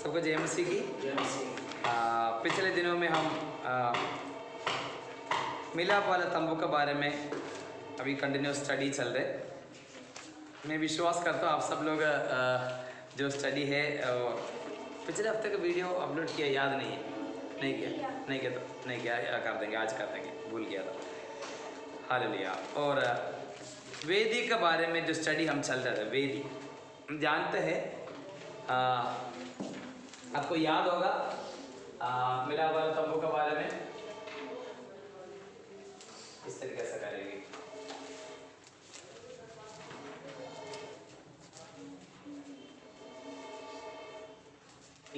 सबको जेएमसी की। पिछले दिनों में हम मिलाप वाला तंबू के बारे में अभी कंटिन्यूस स्टडी चल रहे। मैं विश्वास करता हूँ आप सब लोग जो स्टडी है पिछले हफ्ते का वीडियो अपलोड किया, याद नहीं है? नहीं किया कर देंगे, आज कर देंगे, भूल गया था। हालेलुया। और वेदी के बारे में जो स्टडी हम चल रहे थे, वेदी हम जानते हैं, आपको याद होगा मिलाप वाला तंबू के बारे में इस तरीके से करेंगे।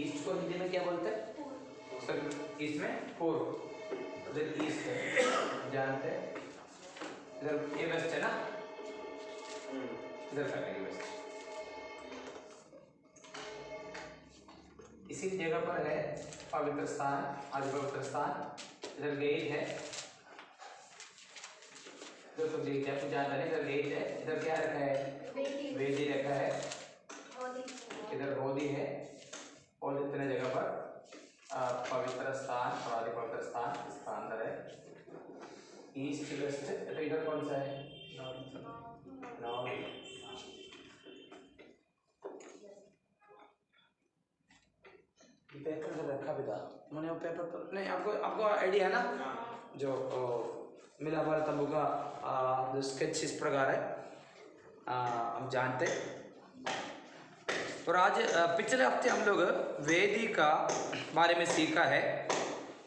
ईस्ट को हिंदी में क्या बोलते हैं? ईस्ट में पूर्व, उधर ईस्ट है, जानते हैं। इधर ये वेस्ट है ना, इधर करेंगे वेस्ट। इसी जगह पर है पवित्र स्थान, आदि पवित्र स्थान। इधर गेट है, इधर तो देखते हैं, आपको जानते हैं। इधर गेट है, इधर क्या रखा है? वेदी रखा है, इधर होदी है, और इतने जगह पर पवित्र स्थान और आदि पवित्र स्थान इसका अंदर है। ईस्ट वेस्ट, तो इधर कौन सा है? नॉर्थ। पेपर से रखा भी था मैंने, वो पेपर पर नहीं। आपको आइडिया है ना जो मिलाप वाला तंबू का जो स्केच इस प्रकार है, हम जानते। और आज पिछले हफ्ते हम लोग वेदी का बारे में सीखा है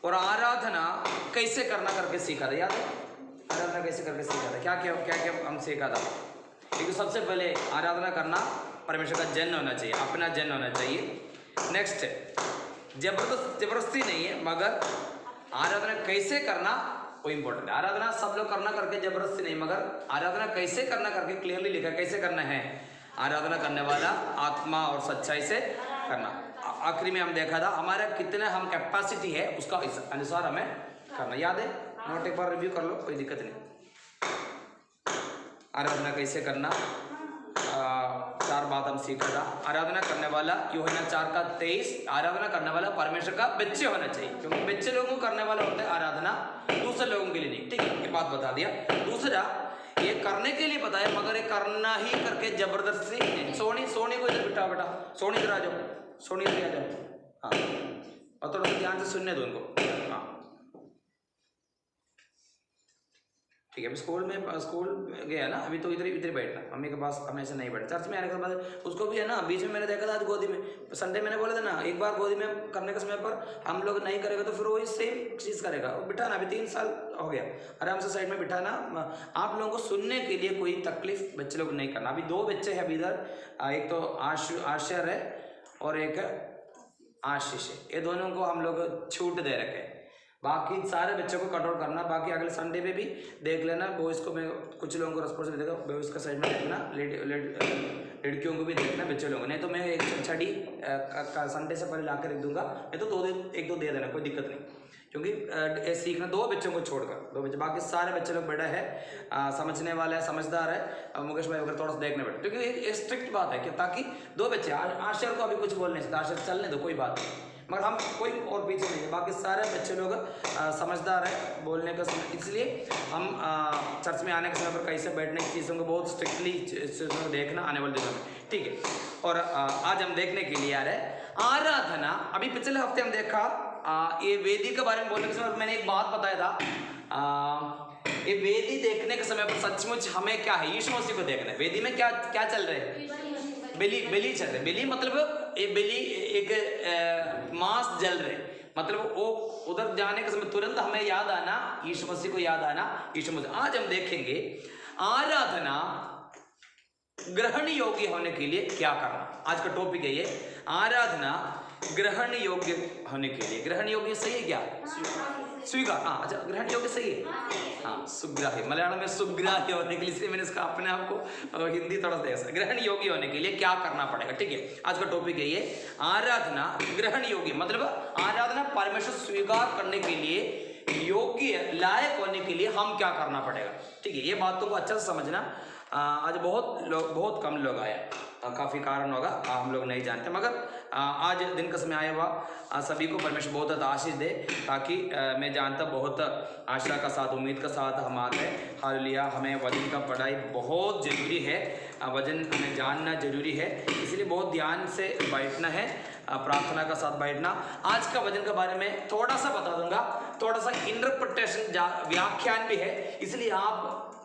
और आराधना कैसे करना करके सीखा था। याद है? आराधना कैसे करके सीखा था, क्या क्या हम सीखा था। एक सबसे पहले आराधना करना परमेश्वर का जन होना चाहिए, अपना जन होना चाहिए। नेक्स्ट जबरदस्ती नहीं है, मगर आराधना कैसे करना वो इम्पोर्टेंट है। आराधना सब लोग करना करके जबरदस्ती नहीं, मगर आराधना कैसे करना करके क्लियरली लिखा कैसे करना है। आराधना करने वाला आत्मा और सच्चाई से करना। आखिरी में हम देखा था हमारा कितना हम कैपेसिटी है उसका अनुसार हमें करना। याद है? नोट एक बार रिव्यू कर लो, कोई दिक्कत नहीं। आराधना कैसे करना, 4 बात हम सीखा था। आराधना करने वाला यूहन्ना 4:23, आराधना करने वाला परमेश्वर का बच्चे होना चाहिए, क्योंकि बच्चे लोगों को करने वाला होता है आराधना, दूसरे लोगों के लिए नहीं। ठीक है, ये बात बता दिया। दूसरा, ये करने के लिए बताया, मगर ये करना ही करके जबरदस्ती नहीं। सोनी को इधर बिठा बेटा, सोनी इधर आ जाओ, सोनी इधर आ जाओ। हाँ, और थोड़ा सा ध्यान से सुनने दो उनको। हाँ ठीक है। अभी स्कूल गया ना, अभी तो इधर बैठना, मम्मी के पास हमेशा नहीं बैठना। चर्च में आने के बाद उसको भी है ना, बीच में मैंने देखा था आज गोदी में, संडे मैंने बोला था ना, एक बार गोदी में करने के समय पर हम लोग नहीं करेगा तो फिर वही सेम चीज़ करेगा। बिठाना, अभी 3 साल हो गया, आराम से साइड में बिठाना। आप लोगों को सुनने के लिए कोई तकलीफ बच्चे लोग नहीं करना। अभी 2 बच्चे हैं अभी इधर, एक तो आश्चर्य है और एक आशीष है। ये दोनों को हम लोग छूट दे रखे हैं, बाकी सारे बच्चों को कंट्रोल करना। बाकी अगले संडे में भी देख लेना, बॉयज़ को मैं कुछ लोगों को रिस्पॉन्सिबिलिटी देगा, बॉयज़ का साइड में देखना, लड़कियों को भी देखना, बच्चे लोगों को नहीं तो मैं एक छड़ी संडे से पहले ला कर रख दूंगा, नहीं तो 1-2 दे देना, कोई दिक्कत नहीं। क्योंकि सीखना 2 बच्चों को छोड़कर, 2 बच्चे, बाकी सारे बच्चे लोग बड़ा है, समझने वाला है, समझदार है। मुकेश भाई वगैरह थोड़ा सा देखने बैठे, क्योंकि एक स्ट्रिक्ट बात है कि ताकि 2 बच्चे, आश्चर्य को अभी कुछ बोल नहीं सकता, आश्चर्य चलने दो, कोई बात नहीं, मगर हम कोई और पीछे नहीं है। बाकी सारे बच्चे लोग समझदार है बोलने का समय, इसलिए हम चर्च में आने के समय पर कैसे बैठने की चीज़ों को बहुत स्ट्रिक्टली देखना आने वाले दिनों में। ठीक है, और आज हम देखने के लिए आ रहे हैं आराधना। अभी पिछले हफ्ते हम देखा ये वेदी के बारे में बोलने के समय मैंने एक बात बताया था, ये वेदी देखने के समय पर सचमुच हमें क्या है, यीशु मसीह को देखना है। वेदी में क्या चल रहे हैं? बलि चल रहे। बलि मतलब ये बलि एक मांस जल रहे, मतलब वो उधर जाने के समय तुरंत हमें याद आना, यीशु मसीह को याद आना, यीशु मसीह। आज हम देखेंगे आराधना ग्रहण योग्य होने के लिए क्या करना। आज का टॉपिक है ये, आराधना ग्रहण योग्य होने के लिए। ग्रहण योग्य सही है क्या? स्वीकार। हाँ, अच्छा, ग्रहण योग्य सही है। हाँ, सुग्राह्य, मलयालम में सुग्राह्य होने के लिए, इसलिए मैंने इसका अपने आप को हिंदी थोड़ा सा ऐसा। ग्रहण योग्य होने के लिए क्या करना पड़ेगा? ठीक है, आज का टॉपिक है ये, आराधना ग्रहण योग्य, मतलब आराधना परमेश्वर स्वीकार करने के लिए योग्य, लायक होने के लिए हम क्या करना पड़ेगा। ठीक है, ये बातों को अच्छा से समझना। आज बहुत कम लोग आए। काफ़ी कारण होगा, हम लोग नहीं जानते, मगर आज दिन का समय आया हुआ सभी को परमेश्वर बहुत आशीष दे, ताकि मैं जानता बहुत आशा का साथ, उम्मीद का साथ हम आते हैं। हालेलुया। हमें वचन का पढ़ाई बहुत ज़रूरी है, वचन हमें जानना ज़रूरी है, इसलिए बहुत ध्यान से बैठना है, प्रार्थना का साथ बैठना। आज का वचन के बारे में थोड़ा सा बता दूंगा, थोड़ा सा इंटरप्रिटेशन व्याख्यान भी है, इसलिए आप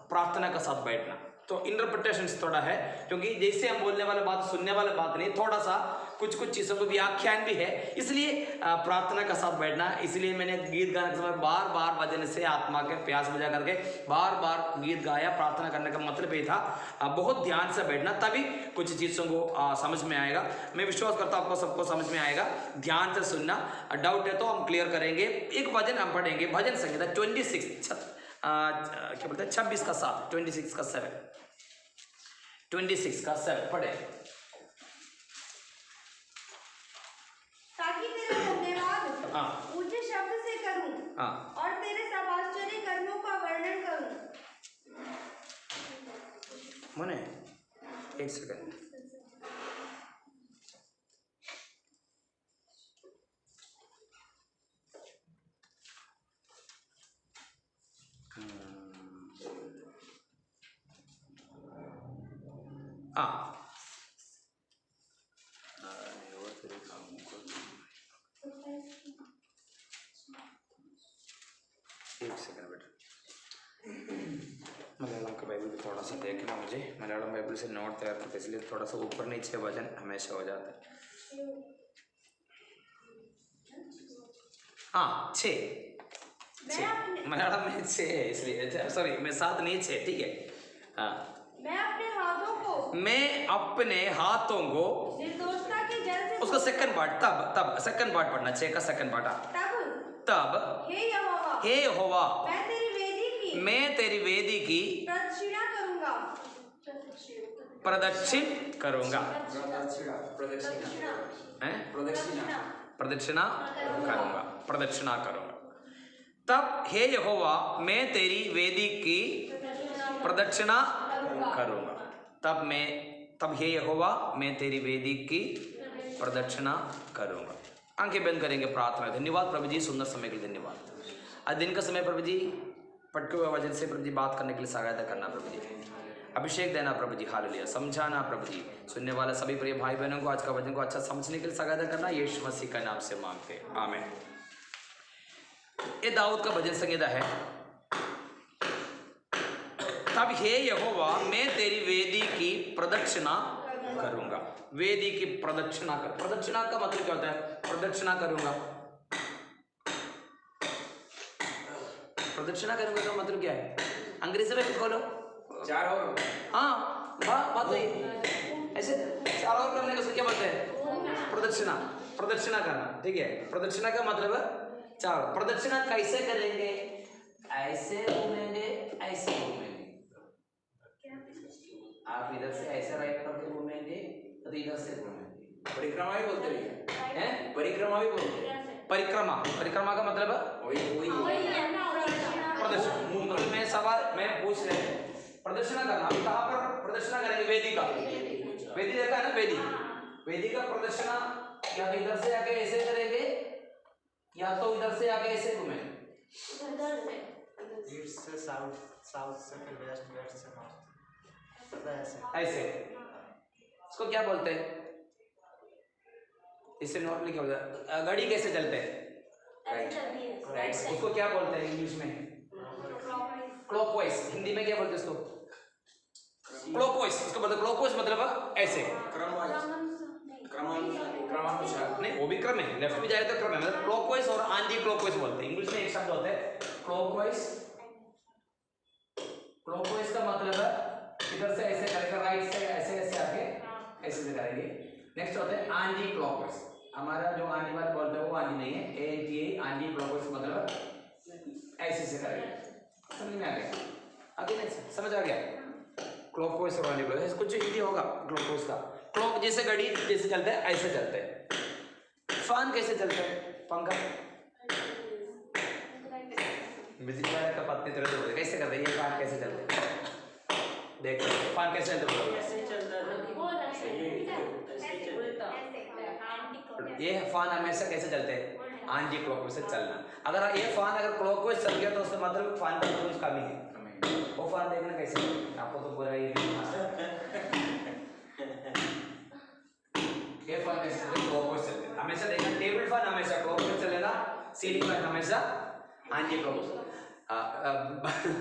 प्रार्थना का साथ बैठना। तो इंटरप्रिटेशन थोड़ा है, क्योंकि जैसे हम बोलने वाला बात सुनने वाला बात नहीं, थोड़ा सा कुछ चीज़ों को व्याख्यान भी है, इसलिए प्रार्थना का साथ बैठना। इसलिए मैंने गीत गाने के समय बार बार वचन से आत्मा के प्यास बुझा करके बार बार गीत गाया। प्रार्थना करने का मतलब ये था बहुत ध्यान से बैठना, तभी कुछ चीज़ों को समझ में आएगा। मैं विश्वास करता हूँ आपको सबको समझ में आएगा। ध्यान से सुनना, डाउट है तो हम क्लियर करेंगे। एक वचन हम पढ़ेंगे, भजन संहिता 26 क्या बोलते हैं 26 का 7, 26 का 7, 26 का 7 पढ़े। ताकि तेरा धन्यवाद ऊंचे शब्द से करूं और तेरे सब आश्चर्य कर्मों का वर्णन करूं। मोने एक सेकंड, एक सेकंड बेटा, मलयालम का बाइबल भी थोड़ा सा देखना मुझे। मलयालम बाइबल से नोट तैयार करते, इसलिए थोड़ा सा ऊपर नीचे वजन हमेशा हो जाता है। हाँ 6 मलयालम में 6 है, इसलिए सॉरी मैं 7 नहीं 6, ठीक है। हाँ, मैं अपने हाथों को निर्दोषता के जल से, उसका सेकंड पार्ट, तब सेकंड पार्ट पढ़ना, 6 का सेकंड पार्ट। तब हे यहोवा मैं तेरी वेदी की प्रदक्षिण करूंगा, प्रदक्षिणा करूंगा। तब हे यहोवा मैं तेरी वेदी की प्रदक्षिणा करूंगा। तब हे यहोवा मैं तेरी वेदी की प्रदक्षिणा करूंगा। आंखें बंद करेंगे, प्रार्थना। धन्यवाद प्रभु जी, सुंदर समय के लिए धन्यवाद। आज दिन का समय प्रभु जी, पटके हुए वचन से प्रभु जी बात करने के लिए सहायता करना प्रभु जी, अभिषेक देना प्रभु जी, हालेलुया, समझाना प्रभु जी। सुनने वाले सभी प्रिय भाई बहनों को आज का वचन को अच्छा समझने के लिए सहायता करना, यीशु मसीह का नाम से मांगते हैं, आमीन। ये दाऊद का भजन संहिता है। तब हे यहोवा मैं तेरी वेदी की प्रदक्षिणा करूंगा। वेदी की प्रदक्षिणा कर, प्रदक्षिणा का मतलब क्या होता है? प्रदक्षिणा करूंगा, प्रदक्षिणा करूंगा का मतलब क्या है? अंग्रेजी में खोलो, चार और, हाँ बात वही ऐसे चार और करने को क्या बोलते हैं? प्रदक्षिणा, प्रदक्षिणा करना, ठीक है। प्रदक्षिणा का मतलब चार। प्रदक्षिणा कैसे करेंगे? ऐसे घूमेंगे, ऐसे घूमेंगे। आप इधर से ऐसे राइट करके घूमेंगे तो इधर से घूमेंगे। परिक्रमा भी बोलते हैं, परिक्रमा भी बोलते हैं। परिक्रमा, परिक्रमा का मतलब वही प्रदक्षिण। मैं सवाल मैं पूछ रहे हैं, प्रदक्षिणा करना, अभी कहाँ पर प्रदक्षिणा करेंगे? वेदी का, वेदी देखा है ना, वेदी, वेदी का प्रदक्षिणा या तो इधर से आके ऐसे करेंगे या तो इधर से आके ऐसे घूमेंगे। ईस्ट से साउथ, साउथ से फिर वेस्ट, वेस्ट से नॉर्थ, ऐसे। इसको क्या बोलते हैं? इससे नॉर्मली क्या बोलते हैं? गाड़ी कैसे चलते हैं? राइट। उसको क्या बोलते हैं इंग्लिश में? क्लॉकवाइज। हिंदी में क्या बोलते हैं इसको? क्लॉकवाइज। इसको बोलते हैं क्लॉकवाइज, मतलब ऐसे क्रमानुसार। नहीं, वो भी क्रम है, लेफ्ट में जाए तो क्रम है, मतलब क्लॉकवाइज और एंटी क्लॉकवाइज बोलते हैं। इंग्लिश में एक शब्द होता है क्लॉकवाइज। क्लॉकवाइज का मतलब है इधर से ऐसे करेंगे, राइट से ऐसे ऐसे आके ऐसे से करेंगे। नेक्स्ट होता है एंटी क्लॉकवाइज। हमारा जो एंटी वाला बोलते हैं वो एंटी नहीं है, एंटी क्लॉकवाइज मतलब ऐसे से करेंगे। समझ में आ गया? आगे नहीं समझ आ गया? क्लॉकवाइज और एंटी क्लॉकवाइज कुछ हिंदी होगा क्लॉकवाइज का। क्लॉक जैसे घड़ी जैसे चलते हैं ऐसे चलते हैं। फैन कैसे चलते हैं? पंखा बिजली वाले का पत्ते तरह कैसे करते हैं? ये फैन कैसे चलते हैं? देखो फान कैसे चलता है? ऐसे ही चलता है। ये फान हमेशा कैसे चलते हैं? एंटी क्लॉकवाइज से चलना। अगर ये फान अगर क्लॉकवाइज चल गया तो उसका मतलब फान का कुछ कमी है। वो फान देखना कैसे? आपको तो बुरा ही ये फान कैसे क्लॉकवाइज चलते हैं? हमेशा देखना टेबल फैन हमेशा क्लॉकवाइज चलेगा, सीलिंग फैन हमेशा एंटी क्लॉकवाइज।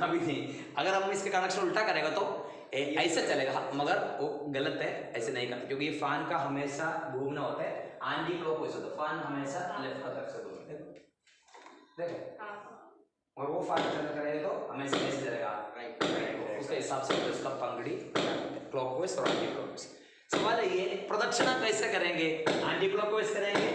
अभी नहीं, अगर हम इसके कनेक्शन उल्टा करेगा तो ऐसे चलेगा, मगर वो गलत है, ऐसे नहीं करते क्योंकि फैन का हमेशा घूमना होता है एंटी क्लॉकवाइज होता है। फैन हमेशा लेफ्ट का तरफ से घूमता है, देखो। और वो फैन चलना करेगा तो हमेशा कैसे चलेगा? राइट। उसके हिसाब से उसका पंगड़ी क्लॉकवाइज और एंटी क्लॉकवाइज। सवाल है ये प्रदक्षिणा कैसे करेंगे? एंटी क्लॉकवाइज करेंगे,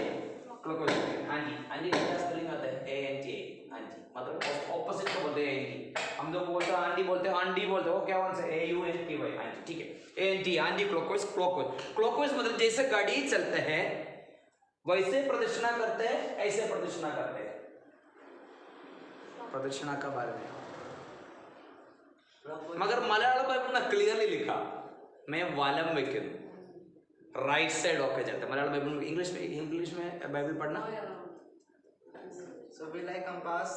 क्लॉकवाइज करेंगे। एंटी क्या स्पेलिंग आता है? ANTI, एंटी मतलब ऑपोजिट को बोलते हैं एंटी। हम लोग बोलते हैं आंटी बोलते हैं, आंटी बोलते हो क्या? कौन से? AUNTY आंटी, ठीक है। ANTI anti clockwise, clockwise clockwise मतलब जैसे गाड़ी चलते हैं वैसे प्रदक्षिणा करते हैं, ऐसे प्रदक्षिणा करते हैं। प्रदक्षिणा का बारे में मगर मलयालम बाइबल में क्लियरली लिखा मैं वालम वेक्यन राइट साइड होके जाता है। मलयालम बाइबल में इंग्लिश में बाइबल पढ़ना। So will I compass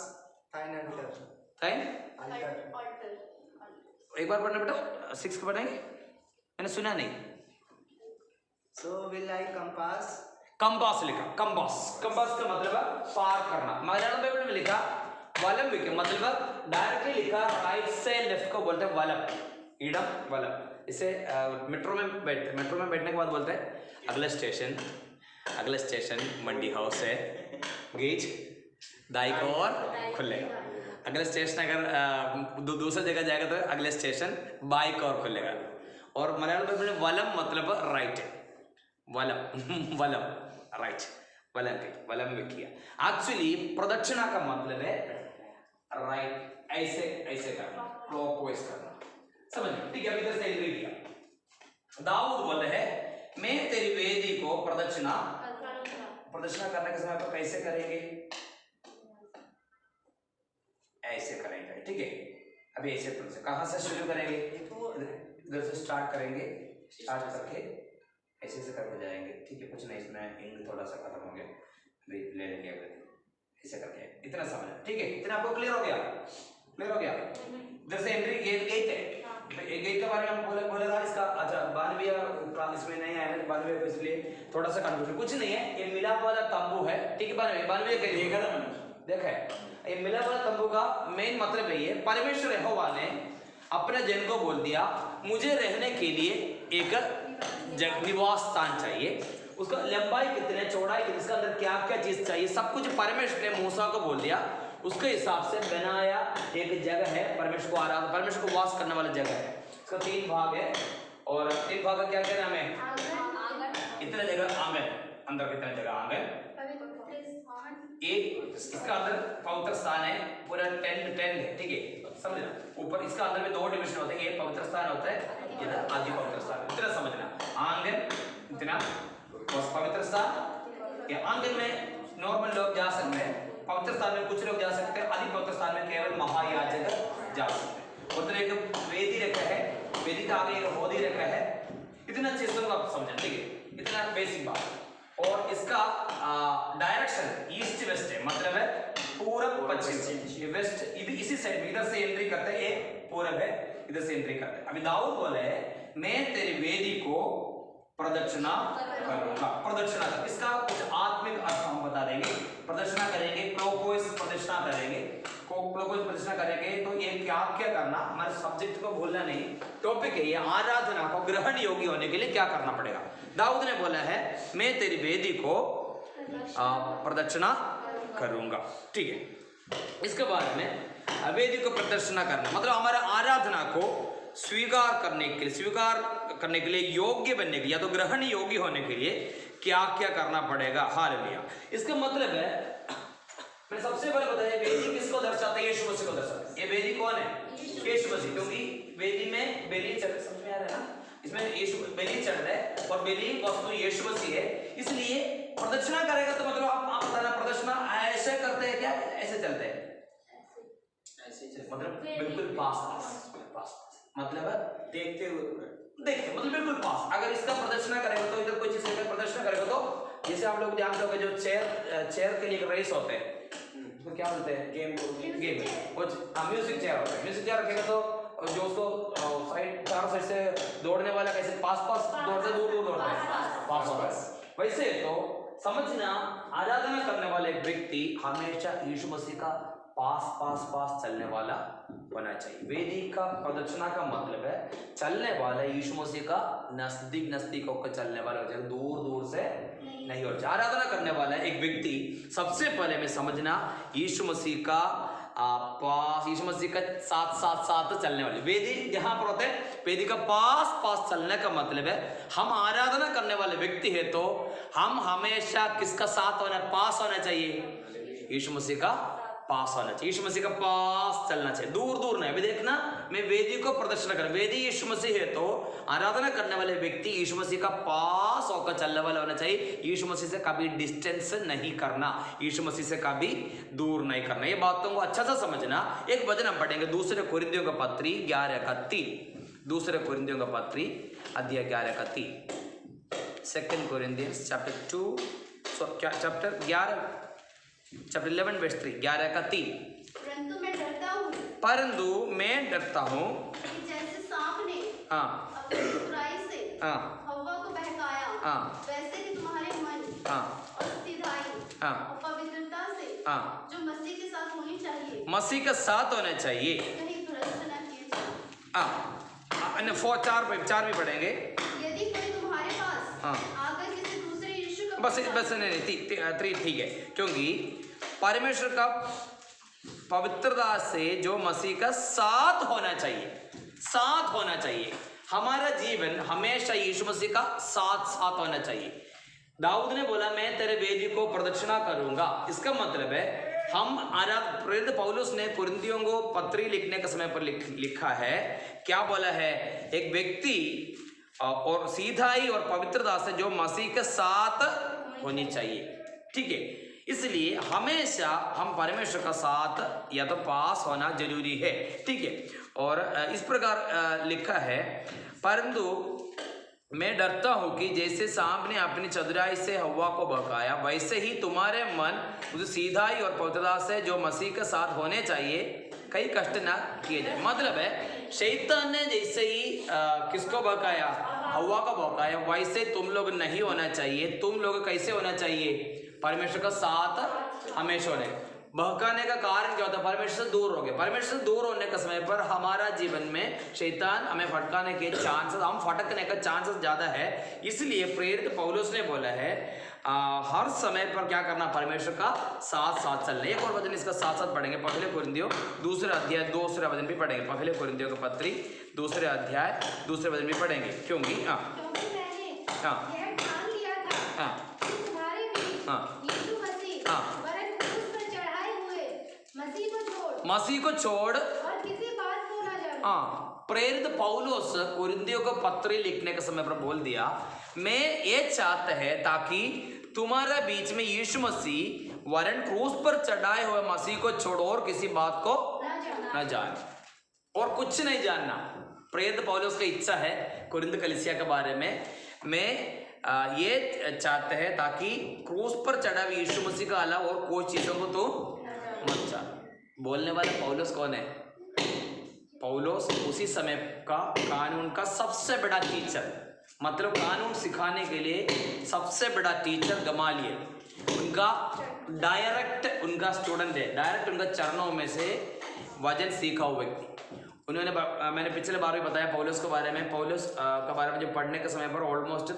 thine altar? थाइन Altar. एक बार पढ़ना बेटा, 6 को पढ़ेंगे, मैंने सुना नहीं। So will I compass? Compass लिखा, कंपास कंपास का मतलब है पार करना। मलयालम बाइबल में लिखा वालम विके मतलब डायरेक्टली लिखा राइट से लेफ्ट को बोलते हैं वालम, इडम वालम। इसे मेट्रो में बैठने के बाद बोलते हैं अगला स्टेशन मंडी हाउस है, गेट दाई को और खुलेगा। अगला स्टेशन अगर दूसरी जगह जाएगा तो अगले स्टेशन बाई को और खुलेगा। और मलयालम बाइबल में वलम मतलब राइट है, वलम वलम राइट, वलम में किया। एक्चुअली प्रदक्षिणा का मतलब है राइट, ऐसे ऐसे करना, क्लॉकवाइज करना, समझ? ठीक है। अभी इधर से एंट्री किया। दाऊद बोले है मैं तेरी वेदी को प्रदक्षिणा करने के समय पर कैसे करेंगे? ऐसे करेंगे, ठीक है। अभी ऐसे कहाँ से शुरू करेंगे? इधर से स्टार्ट करेंगे, स्टार्ट करके ऐसे से करके जाएंगे, ठीक है। कुछ नहीं, इसमें इंग्लिश थोड़ा सा खत्म हो गया, अभी ले लेंगे ऐसे करके, इतना समझ, ठीक है। इतना आपको क्लियर हो गया? क्लियर हो गया? इधर से एंट्री गेट के बारे में हम बोले था इसका। अच्छा 92 क्लास में नहीं आया 92 इसलिए थोड़ा सा कंफ्यूजन। कुछ नहीं है, ये मिलाप वाला तंबू है, ठीक है। 92 के लिए देखा है, ये मिलाप वाला तंबू का मेन मतलब है ये परमेश्वर यहोवा ने अपने जन को बोल दिया मुझे रहने के लिए एक निवास स्थान चाहिए। उसका लंबाई कितने, चौड़ाई कितने, इसके अंदर क्या क्या चीज चाहिए, सब कुछ परमेश्वर ने मूसा को बोल दिया। उसके हिसाब से बनाया एक जगह है, परमेश्वर को आराधना, परमेश्वर को वास करने वाला जगह है। इसका 3 भाग है और 3 भाग का क्या क्या नाम है? इतने जगह आंगन, अंदर कितने जगह आंगन, एक इसका अंदर पवित्र स्थान है, पूरा टेंट है, ठीक है, समझना। ऊपर इसका अंदर में 2 डिविजन होते हैं, एक पवित्र स्थान होता है, इधर आदि पवित्र स्थान, इतना समझना। आंगन इतना पवित्र स्थान, या आंगन में नॉर्मल लोग जा सकते हैं, पवित्र स्थान में कुछ लोग जा सकते हैं, आदि पवित्र स्थान में केवल महायाजक जा सकते हैं। उधर एक वेदी रखा है, वेदी का आगे एक होदी रखा है, इतना चीज तो आप समझना, ठीक है, इतना बेसिक बात। और इसका डायरेक्शन ईस्ट वेस्ट है, मतलब है पूरब पश्चिम, वेस्ट इसी साइड में, इधर से एंट्री करते हैं, एक पूरब है, इधर से एंट्री करते हैं। अभी दाऊद बोले मैं तेरी वेदी को प्रदक्षिणा करूंगा। प्रदक्षिणा, इसका कुछ आत्मिक अर्थ हम बता देंगे। प्रदक्षिणा करेंगे, क्लॉकवाइज प्रदक्षिणा करेंगे, क्लॉकवाइज प्रदक्षिणा करेंगे तो ये क्या क्या करना, हमारे सब्जेक्ट को भूलना नहीं, टॉपिक है ये। आराधना को ग्रहण योगी होने के लिए क्या करना पड़ेगा? दाऊद ने बोला है मैं तेरी वेदी को प्रदक्षिणा करूंगा, ठीक है। इसके बाद में वेदी को प्रदक्षिणा करना मतलब हमारे आराधना को स्वीकार करने के लिए योग्य बनने के लिए, या तो ग्रहण योग्य होने के लिए क्या क्या करना पड़ेगा। हालेलुया। इसका मतलब है मैं सबसे पहले बताया वेदी किसको दर्शाता है? यीशु मसीह को दर्शाता है। ये वेदी कौन है? यीशु मसीह, क्योंकि वेदी में बेली चढ़, समझ में आ रहा है ना, इसमें यीशु बेली चढ़ रहा है और बेली वस्तु यीशु मसीह है। इसलिए प्रदक्षिणा करेगा तो मतलब आप बताना प्रदक्षिणा ऐसे करते हैं क्या, ऐसे चलते हैं, ऐसे मतलब बिल्कुल पास मतलब है देखते हुए देखते मतलब बिल्कुल पास। अगर इसका प्रदर्शन करेगा तो इधर कोई चीज का प्रदर्शन करेगा तो जैसे आप लोग जानते होंगे जो चेयर के लिए एक रेस होते हैं उसको क्या बोलते हैं गेम कुछ म्यूजिक चेयर होता है। म्यूजिक चेयर रखेगा तो जो उसको साइड चारों साइड से दौड़ने वाला कैसे पास दौड़ते दूर दौड़ता है पास होता है। वैसे तो समझना आराधना करने वाले व्यक्ति हमेशा यीशु मसीह का पास चलने वाला होना चाहिए। वेदी का प्रदक्षिणा का मतलब है चलने वाला यीशु मसीह का नजदीक होकर चलने वाला हो जाए, दूर से नहीं हो जाए। आराधना करने वाला एक व्यक्ति सबसे पहले में समझना यीशु मसीह का पास, यीशु मसीह का साथ चलने वाले। वेदी जहां पर होते हैं वेदी का पास चलने का मतलब है हम आराधना करने वाले व्यक्ति है तो हम हमेशा किसका साथ होना, पास होना चाहिए, यीशु मसीह का पास होना चाहिए। यीशु मसीह का पास चलना चाहिए, दूर नहीं। अभी देखना मैं वेदी को प्रदर्शन कर, वेदी यीशु मसीह है तो आराधना करने वाले व्यक्ति यीशु मसीह का पास होकर चलने वाला होना चाहिए। यीशु मसीह से कभी डिस्टेंस नहीं करना, यीशु मसीह से कभी दूर नहीं करना। ये बातों को अच्छा सा समझना। एक वचन हम पढ़ेंगे दूसरे कोरिन्थियों का पत्री 11:3, दूसरे कोरिन्थियों का पत्री अध्याय 11:3, सेकंड कोरिन्थियंस चैप्टर 2 चैप्टर 11:3, 11:3। परंतु मैं डरता हूँ कि जैसे सांप ने हाँ अपनी बुराई से हाँ हव्वा को बहकाया, हाँ वैसे ही तुम्हारे मन हाँ और सीधाई हाँ और पवित्रता से हाँ जो मसीह के साथ होनी चाहिए, मसीह के साथ होना चाहिए। कहीं भ्रष्ट न किए जाएं। चार भी पढ़ेंगे। यदि कोई तुम्हारे पास हाँ। आकर किसी दूसरे यीशु का बस नहीं ठीक है, क्योंकि परमेश्वर का पवित्रता से जो मसीह का साथ होना चाहिए। हमारा जीवन हमेशा यीशु मसीह का साथ होना चाहिए। दाऊद ने बोला मैं तेरे वेदी को प्रदक्षिणा करूंगा। इसका मतलब है हम प्रेरित पौलुस ने कुरिन्थियों को पत्री लिखने के समय पर लिखा है, क्या बोला है, एक व्यक्ति और सीधाई और पवित्रता से जो मसीह के साथ होनी चाहिए। ठीक है, इसलिए हमेशा हम परमेश्वर का साथ या तो पास होना जरूरी है। ठीक है, और इस प्रकार लिखा है, परंतु मैं डरता हूं कि जैसे सांप ने अपनी चतुराई से हव्वा को बहकाया, वैसे ही तुम्हारे मन उस सीधाई और पवित्रता से जो मसीह के साथ होने चाहिए कई कष्ट ना किए जाए। मतलब है शैतान ने जैसे ही किसको बहकाया, हव्वा को बहकाया, वैसे तुम लोग नहीं होना चाहिए। तुम लोग कैसे होना चाहिए, परमेश्वर का साथ हमेशा होने। बहकाने का कारण क्या होता है, परमेश्वर से दूर हो गए। परमेश्वर से दूर होने के समय पर हमारा जीवन में शैतान हमें भटकाने के चांसेस, हम भटकने का चांसेस ज्यादा है। इसलिए प्रेरित पौलुस ने बोला है हर समय पर क्या करना, परमेश्वर का साथ चलना। एक और वचन इसका साथ पढ़ेंगे, पहले कोरिन्थियों दूसरा अध्याय दूसरा वचन भी पढ़ेंगे। पहले कोरिन्थियों का पत्री दूसरे अध्याय दूसरे वचन भी पढ़ेंगे, क्योंकि मैंने हाँ यह ठान लिया था हाँ कि तुम्हारे बीच हाँ यीशु मसीह हाँ वरन क्रूस पर चढ़ाए हुए मसीह को छोड़ और किसी बात को न जाने। हाँ, प्रेरित पौलुस कुरिन्थियों को पत्री लिखने के समय पर बोल दिया, मैं ये चाहता है ताकि तुम्हारे बीच में यीशु मसीह वरन क्रूस पर चढ़ाए हुए मसीह को छोड़ो और किसी बात को न जाने और कुछ नहीं जानना। प्रेरित पौलुस की इच्छा है कुरिन्थ कलीसिया के बारे में, मैं ये चाहते हैं ताकि क्रूस पर चढ़ा हुए यीशु मसीह का अलावा और कोई चीजों को तो मत जान। बोलने वाला पौलुस कौन है, पौलुस उसी समय का कानून का सबसे बड़ा टीचर, मतलब कानून सिखाने के लिए सबसे बड़ा टीचर गमालियल, उनका डायरेक्ट उनका स्टूडेंट है, डायरेक्ट उनका चरणों में से वचन सीखा हुआ व्यक्ति। उन्होंने मैंने पिछले बार भी बताया पौलुस के बारे में, पौलुस के बारे में जो पढ़ने के समय पर ऑलमोस्ट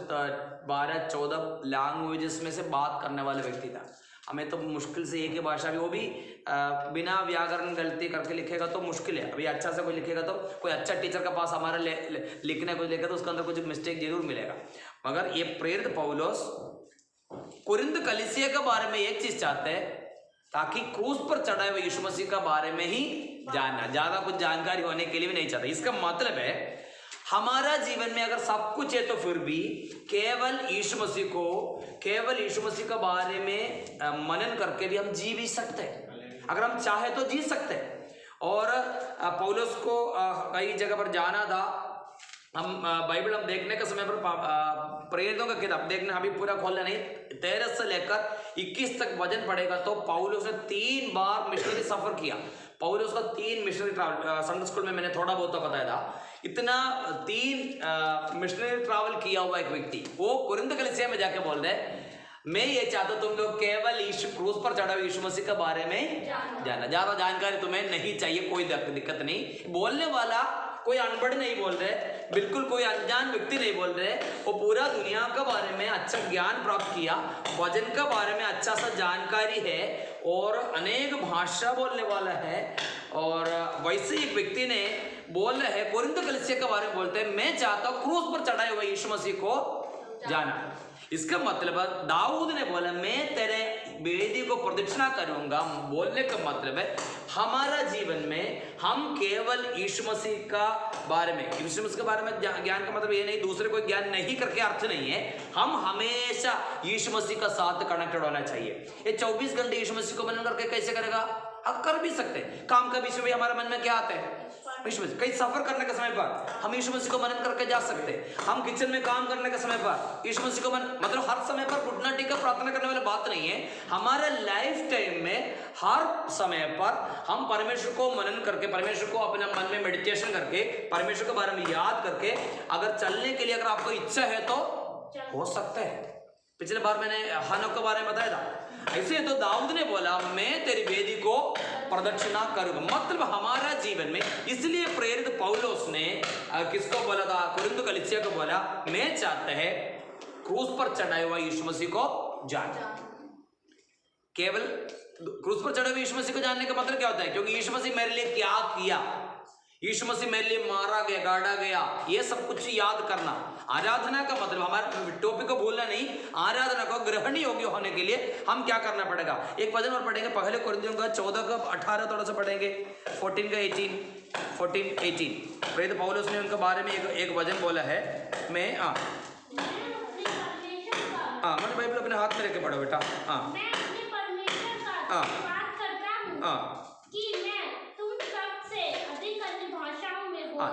12-14 लैंग्वेजेस में से बात करने वाला व्यक्ति था। हमें तो मुश्किल से एक ही भाषा भी, वो भी बिना व्याकरण गलती करके लिखेगा तो मुश्किल है। अभी अच्छा से कोई लिखेगा तो कोई अच्छा टीचर के पास हमारा लिखने को लेकर तो उसके अंदर कुछ मिस्टेक जरूर मिलेगा। मगर ये प्रेरित पौलुस कुरिन्थ कलीसिया के बारे में एक चीज चाहते हैं ताकि क्रूस पर चढ़ाए हुए यीशु मसीह के बारे में ही जानना, ज्यादा कुछ जानकारी होने के लिए भी नहीं चाहता। इसका मतलब है हमारा जीवन में अगर सब कुछ है तो फिर भी केवल यीशु मसीह के बारे में मनन करके भी हम जी भी सकते हैं। अगर हम चाहे तो जी सकते हैं। और पौलुस को कई जगह पर जाना था। हम बाइबल हम देखने के समय पर प्रेरितों का किताब देखना अभी पूरा खोलना नहीं, 13 से लेकर 21 तक वचन पढ़ेगा तो पौलुस ने 3 बार मिशनरी सफर किया। पौलुस का 3 मिशनरी ट्रैवल, संडे स्कूल में मैंने थोड़ा बहुत तो बताया था। इतना 3 मिशनरी ट्रैवल किया हुआ एक व्यक्ति वो कुरिन्थ कलीसिया में जाके बोल रहे मैं ये चाहता हूं तुम लोग केवल यीशु क्रूस पर चढ़ा हुए यीशु मसीह के बारे में जाना, ज्यादा जानकारी तुम्हें नहीं चाहिए, कोई दिक्कत नहीं। बोलने वाला कोई अनपढ़ नहीं बोल रहे, बिल्कुल कोई अनजान व्यक्ति नहीं बोल रहे, वो पूरा दुनिया के बारे में अच्छा ज्ञान प्राप्त किया, वचन के बारे में अच्छा सा जानकारी है और अनेक भाषा बोलने वाला है। और वैसे एक व्यक्ति ने बोल रहे है कुरिन्थ कलीसिया के बारे में बोलते हैं मैं चाहता हूँ क्रूस पर चढ़ाए हुए यीशु मसीह को जाना। इसका मतलब दाऊद ने बोला मैं तेरे वेदी को प्रदक्षिणा करूंगा। बोलने का मतलब है हमारा जीवन में हम केवल यीशु मसीह का बारे में, यीशु मसीह के बारे में ज्ञान का मतलब ये नहीं दूसरे कोई ज्ञान नहीं करके अर्थ नहीं है, हम हमेशा यीशु मसीह का साथ कनेक्टेड होना चाहिए। ये 24 घंटे यीशु मसीह को मनन करके कैसे करेगा? अब कर भी सकते हैं। काम का विषय भी हमारे मन में क्या आता है? यीशु मसीह। कहीं सफर करने के समय पर हम यीशु मसीह को मनन करके जा सकते हैं। हम किचन में काम करने के समय पर यीशु मसीह को मतलब हर समय पर घुटना टेक कर प्रार्थना करने वाली बात नहीं है। हमारे लाइफ टाइम में हर समय पर हम परमेश्वर को मनन करके, परमेश्वर को अपने मन में मेडिटेशन करके, परमेश्वर के बारे में याद करके अगर चलने के लिए अगर आपको इच्छा है तो हो सकता है। पिछले बार मैंने हनोक के बारे में बताया था। ऐसे तो दाऊद ने बोला मैं तेरी वेदी को प्रदक्षिणा करूंगा, मतलब हमारा जीवन में। इसलिए प्रेरित पौलुस ने किसको बोला था? कुरिन्थ कलीसिया को बोला मैं चाहता है क्रूस पर चढ़ाए हुआ यीशु मसीह को जाना। केवल क्रूस पर चढ़े हुए यीशु मसीह को जानने का मतलब क्या होता है? क्योंकि यीशु मसीह मेरे लिए क्या किया, यीशु मसीह मेरे लिए मारा गया, गाड़ा गया, ये सब कुछ याद करना। आराधना का मतलब हमारे टॉपिक को भूलना नहीं, आराधना को ग्रहणीय योग्य होने के लिए हम क्या करना पड़ेगा? एक वचन और पढ़ेंगे, पहले कुरिन्थियों का 14 का 18 थोड़ा सा पढ़ेंगे, 14 का 18 प्रेरित पौलुस ने उनके बारे में एक वचन बोला है। मैं मैंने बाइबल अपने हाथ में लेके पढ़ो बेटा।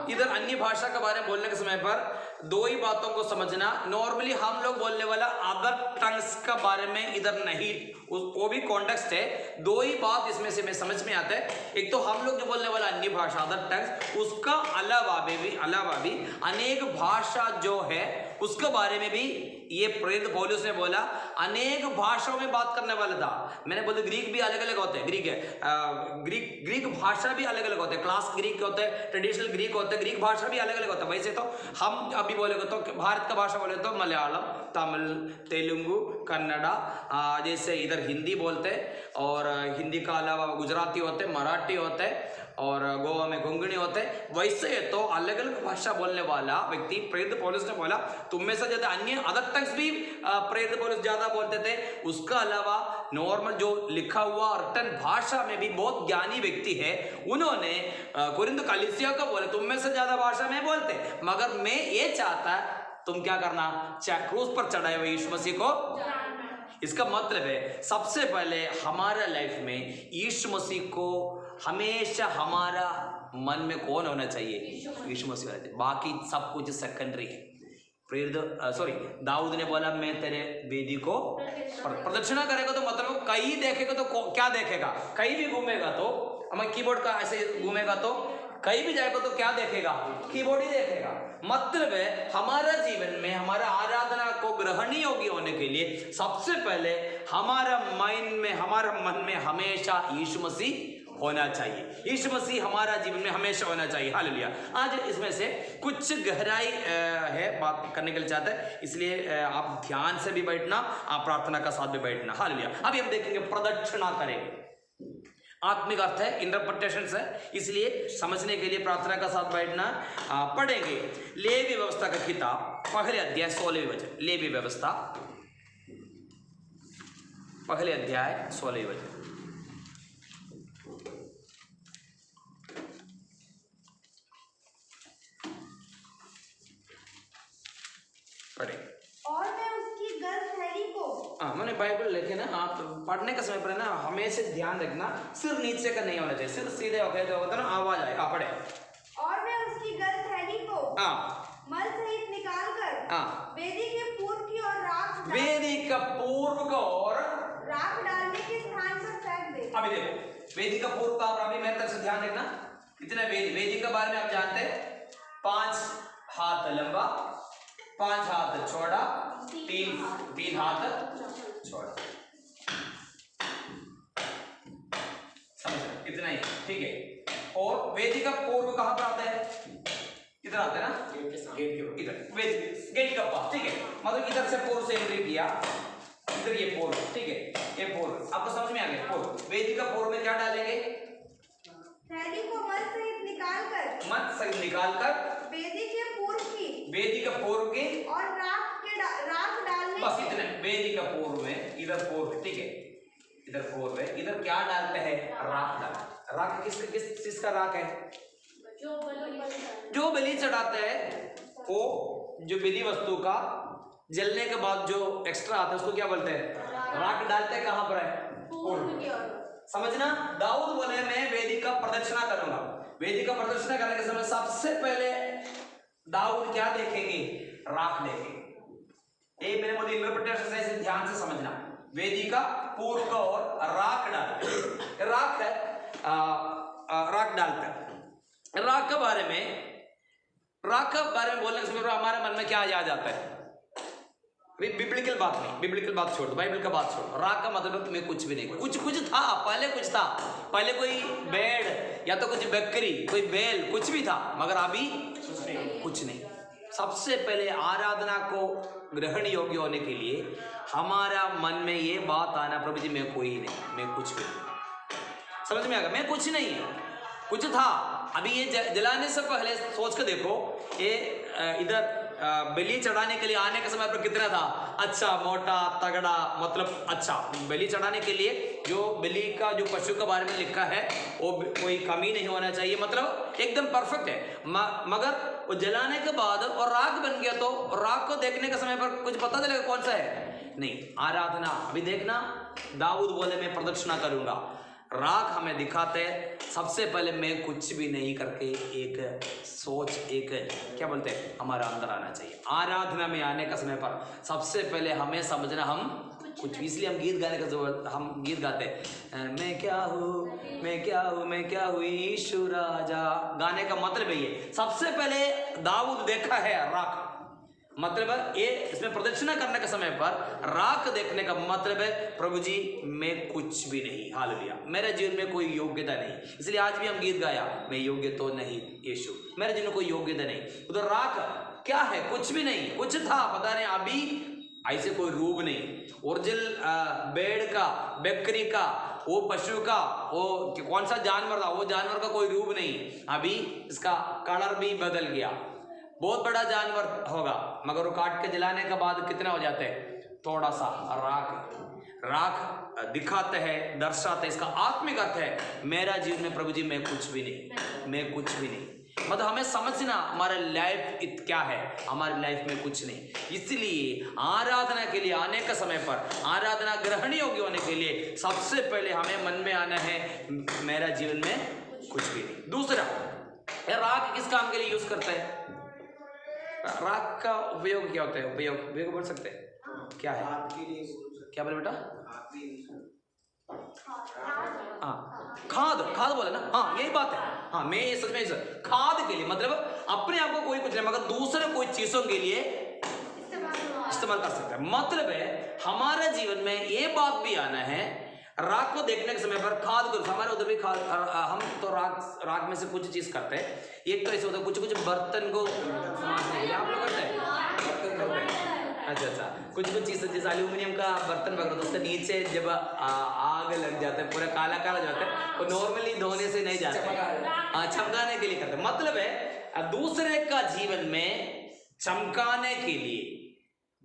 इधर अन्य भाषा के बारे में बोलने के समय पर 2 ही बातों को समझना। नॉर्मली हम लोग बोलने वाला अदर टंग्स का बारे में इधर नहीं, वो भी कॉन्टेक्स्ट है। 2 ही बात इसमें से मैं समझ में आता है। एक तो हम लोग जो बोलने वाला अन्य भाषा अदर टंग्स, उसका अलावा भी अनेक भाषा जो है उसके बारे में भी ये प्रेरित पौलुस ने बोला। अनेक भाषाओं में बात करने वाला था। मैंने बोला ग्रीक भी अलग अलग होते हैं, ग्रीक भाषा भी अलग अलग होते हैं, क्लास ग्रीक होते हैं, ट्रेडिशनल ग्रीक होते हैं, ग्रीक भाषा भी अलग अलग होता है। वैसे तो हम अभी बोलेगा तो भारत का भाषा बोले तो मलयालम, तमिल, तेलुगु, कन्नड़ा, जैसे इधर हिंदी बोलते हैं, और हिंदी का अलावा गुजराती होते, मराठी होते, और गोवा में कोंकणी होते। वैसे तो अलग अलग भाषा बोलने वाला व्यक्ति प्रेरित पौलुस ने बोला तुम में से ज्यादा अन्य अदर टंग्स भी प्रेरित पौलुस ज्यादा बोलते थे। उसका अलावा नॉर्मल जो लिखा हुआ रिटन भाषा में भी बहुत ज्ञानी व्यक्ति है, उन्होंने कुरिन्थ कलीसिया को बोले तुम में से ज्यादा भाषा में बोलते, मगर मैं ये चाहता तुम क्या करना, क्रूस पर चढ़ाए हुए यीशु मसीह को। इसका मतलब है सबसे पहले हमारा लाइफ में यीशु मसीह को हमेशा हमारा मन में कौन होना चाहिए? यीशु मसीह होना चाहिए। बाकी सब कुछ सेकेंडरी है। दाऊद ने बोला मैं तेरे वेदी को प्रदक्षिणा करेगा, तो मतलब कहीं देखेगा तो क्या देखेगा? कहीं भी घूमेगा तो हमारे कीबोर्ड का ऐसे घूमेगा तो कहीं भी जाएगा तो क्या देखेगा? कीबोर्ड ही देखेगा। मतलब है हमारा जीवन में हमारा आराधना को ग्रहणीय योग्य होने के लिए सबसे पहले हमारा माइंड में, हमारा मन में हमेशा यीशु मसीह होना चाहिए। यीशु मसीह हमारा जीवन में हमेशा होना चाहिए। हालेलुया। आज इसमें से कुछ गहराई है बात करने के लिए चाहते हैं, इसलिए आप ध्यान से भी बैठना, आप प्रार्थना का साथ भी बैठना। हालेलुया। अभी हम देखेंगे प्रदक्षिणा करेंगे। आत्मिक अर्थ है, इंटरप्रिटेशन है, इसलिए समझने के लिए प्रार्थना का साथ बैठना। पढ़ेंगे लेवी व्यवस्था का किताब पहले अध्याय 16वें वचन। लेवी व्यवस्था पहले अध्याय 16वें वचन। पढ़े। और मैं उसकी गलथैली को, मैंने बाइबल लेकिन आप पढ़ने के समय पर है ना हमेशा ध्यान रखना सिर नीचे का नहीं होना चाहिए, सिर सीधे हो गए तो होता ना आवाज आए। पढ़े। और वे उसकी गल थैली को मल सहित निकाल कर वेदी के पूर्व की ओर वेदी का पूर्व को और राख डालने के स्थान पर फेंक दे। अभी देखो वेदी का पूर्व का, अभी मेरे तरफ से ध्यान रखना। इतना वेदी के बारे में आप जानते हैं, 5 हाथ लंबा, 5 हाथ चौड़ा, 3 हाथ चौड़ा, समझ रहे? इतना ही, ठीक है। और वेदी का पूर्व कहां पर आता है? इधर आता है ना, इधर गेट का पास, ठीक है। मतलब इधर से पूर्व से एंट्री किया, इधर ये पूर्व, ठीक है, ये पूर्व। आपको समझ में आ गया? पूर्व, वेदी का पूर्व में क्या डालेंगे? थैली को मल सहित निकाल कर वेदी के पूर्व की और राख डालने, बस इतने। वेदी का पूर्व में इधर पूर्व, ठीक है, इधर पूर्व है, इधर क्या डालते हैं? राख डालते। राख किस चीज का राख है? जो बलि चढ़ाते हैं, वो जो बलि वस्तु का जलने के बाद जो एक्स्ट्रा आता है उसको क्या बोलते हैं? राख डालते हैं। कहां पर है? पूर्व। समझना? दाऊद बोले मैं वेदी का प्रदक्षिणा करूंगा। वेदी का प्रदक्षिणा करने के समय सबसे पहले दाऊद क्या देखेंगे? राख देखेंगे। ये मेरे मोदी इंटरप्रिटेशन से ध्यान से समझना। वेदी का पूर्व का और राख डालते, राख है, राख डालते हैं। राख के बारे में बोलने के समय हमारे मन में क्या याद आता है? बिब्लिकल बात नहीं, बिब्लिकल बात छोड़ दो, बाइबल का बात छोड़। राख का मतलब तुम्हें कुछ भी नहीं, कुछ था, पहले कुछ था, पहले कोई भेड़ या तो कुछ बकरी, कोई बैल, कुछ भी था, मगर अभी कुछ नहीं। सबसे पहले आराधना को ग्रहण योग्य होने के लिए हमारा मन में ये बात आना, प्रभु जी मैं कोई नहीं, मैं कुछ भी नहीं। समझ में आ गया? मैं कुछ नहीं है, कुछ था। अभी ये जलाने से पहले सोच के देखो, ये इधर बलि चढ़ाने के लिए आने के समय पर कितना था? अच्छा, मोटा, तगड़ा, मतलब अच्छा। बलि चढ़ाने के लिए जो बलि का जो पशु के बारे में लिखा है वो कोई कमी नहीं होना चाहिए, मतलब एकदम परफेक्ट है। मगर वो जलाने के बाद और राख बन गया, तो राख को देखने के समय पर कुछ पता चलेगा कौन सा है? नहीं। आराधना अभी देखना, दाऊद बोले मैं प्रदक्षिणा करूंगा। राख हमें दिखाते सबसे पहले मैं कुछ भी नहीं करके एक सोच, एक क्या बोलते हैं, हमारा अंदर आना चाहिए। आराधना में आने का समय पर सबसे पहले हमें समझना हम कुछ भी, इसलिए हम गीत गाने का जरूरत, हम गीत गाते हैं, मैं क्या हूँ, मैं क्या हूँ, मैं क्या हूँ यीशु राजा। गाने का मतलब ये सबसे पहले दाऊद देखा है राख, मतलब ये इसमें प्रदक्षिणा करने के समय पर राख देखने का मतलब है प्रभु जी मैं कुछ भी नहीं, हालेलुया, मेरे जीवन में कोई योग्यता नहीं। इसलिए आज भी हम गीत गाया, मैं योग्य तो नहीं यीशु, मेरे जीवन में कोई योग्यता नहीं। उधर राख क्या है? कुछ भी नहीं, कुछ था पता नहीं, अभी ऐसे कोई रूप नहीं। ओरिजिनल भेड़ का, बकरी का, वो पशु का, वो कौन सा जानवर था, वो जानवर का कोई रूप नहीं। अभी इसका कलर भी बदल गया, बहुत बड़ा जानवर होगा, मगर वो काट के जलाने के बाद कितना हो जाता है? थोड़ा सा राख दिखाते हैं, दर्शाते हैं। इसका आत्मिक अर्थ है मेरा जीवन में प्रभु जी मैं कुछ भी नहीं, मैं कुछ भी नहीं। मतलब हमें समझना हमारा लाइफ क्या है, हमारी लाइफ में कुछ नहीं। इसलिए आराधना के लिए आने का समय पर, आराधना ग्रहण योग्य होने के लिए सबसे पहले हमें मन में आना है मेरा जीवन में कुछ भी नहीं। दूसरा, राख किस काम के लिए यूज करते हैं? राख का उपयोग क्या होता है? उपयोग बोल सकते हैं क्या है? क्या बोले बेटा? हाँ, खाद बोले ना, हाँ यही बात है। हाँ, मैं ये सच में खाद के लिए, मतलब अपने आप को कोई कुछ नहीं, मगर दूसरे कोई चीजों के लिए इस्तेमाल कर सकते हैं। मतलब है हमारे जीवन में ये बात भी आना है, राख को देखने के समय पर खाद को, हमारे उधर भी खाद, हम तो राख में से कुछ चीज करते हैं। एक तो ऐसे होता है कुछ बर्तन को समाजने के लिए आप लोग करते हैं, बर्तन करते हैं। अच्छा, कुछ चीज जैसे एल्यूमिनियम का बर्तन वगैरह, तो उसके नीचे जब आग लग जाता है, पूरा काला काला जाता है, वो नॉर्मली धोने से नहीं जाता है, चमकाने के लिए करते हैं। मतलब है दूसरे का जीवन में चमकाने के लिए,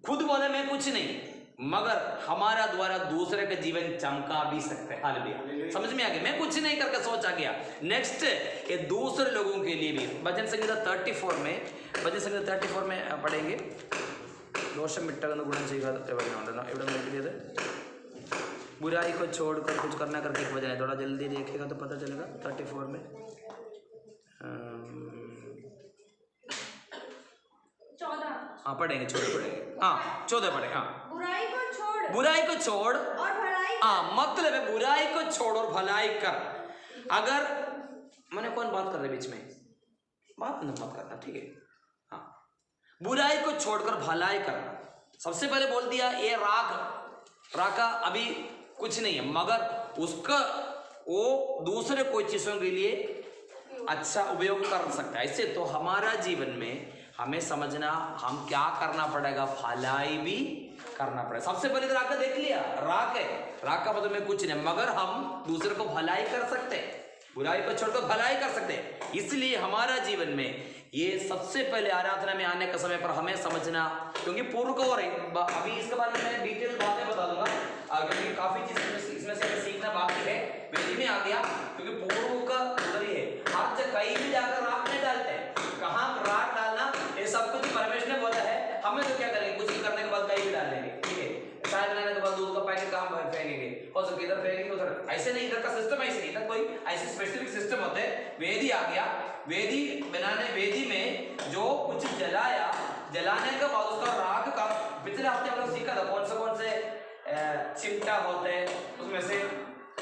खुद बोले मैं कुछ नहीं, मगर हमारा द्वारा दूसरे का जीवन चमका भी सकते हैं। हालेलुया, समझ में आ गया? मैं कुछ नहीं करके सोच आ गया। नेक्स्ट, ये दूसरे लोगों के लिए भी भजन संहिता 34 में, भजन संहिता 34 में पढ़ेंगे, दोषम बिट्टगनु गुणं चैव एवं एवं एवं बुराई को छोड़कर कुछ करना करके एक वजह है, थोड़ा जल्दी देखेगा तो पता चलेगा। 34 में 14 हाँ पढ़ेंगे, छोड़ पढ़ेंगे, हाँ 14 पढ़े। हाँ बुराई को छोड़ बुराई को छोड़ और भलाई हाँ मतलब है बुराई को छोड़ और भलाई कर। अगर मैंने कौन बात कर रहे बीच में, बात नहीं मत करना, ठीक है। हाँ बुराई को छोड़कर भलाई करना। सबसे पहले बोल दिया ये राका अभी कुछ नहीं है, मगर उसका वो दूसरे कोई चीजों के लिए अच्छा उपयोग कर सकता है। इससे तो हमारा जीवन में हमें समझना हम क्या करना पड़ेगा, भलाई भी करना पड़ेगा। सबसे पहले तो राका देख लिया, राक है, राक का मतलब में कुछ नहीं, मगर हम दूसरे को भलाई कर सकते हैं, बुराई को छोड़कर भलाई कर सकते हैं। इसलिए हमारा जीवन में ये सबसे पहले आराधना में आने के समय पर हमें समझना, क्योंकि पूर्व को और अभी इसके बारे में मैं डिटेल बातें बता दूंगा, क्योंकि काफी चीज इसमें से सीखना बाकी है। वेदी में आ गया क्योंकि पूर्व का उधर ही है, आप कहीं भी जाकर राख नहीं डालते, कहाँ राख डालना ये सब कुछ परमेश्वर ने बोला है। हमें तो क्या करेंगे, कुछ करने के बाद कहीं भी डाल देंगे, ठीक है। चाय बनाने के बाद दूध का पैकेट कहाँ फेंकेंगे, हो सके इधर फेंकेंगे उधर, ऐसे नहीं, इधर का सिस्टम ऐसे नहीं, इधर कोई ऐसे स्पेसिफिक सिस्टम होते हैं। वेदी आ गया, वेदी बनाने, वेदी में जो कुछ जलाने के बाद उसका राग का पिछले हफ्ते हम लोग सीखा था, कौन से चिमटा होते हैं, उसमें से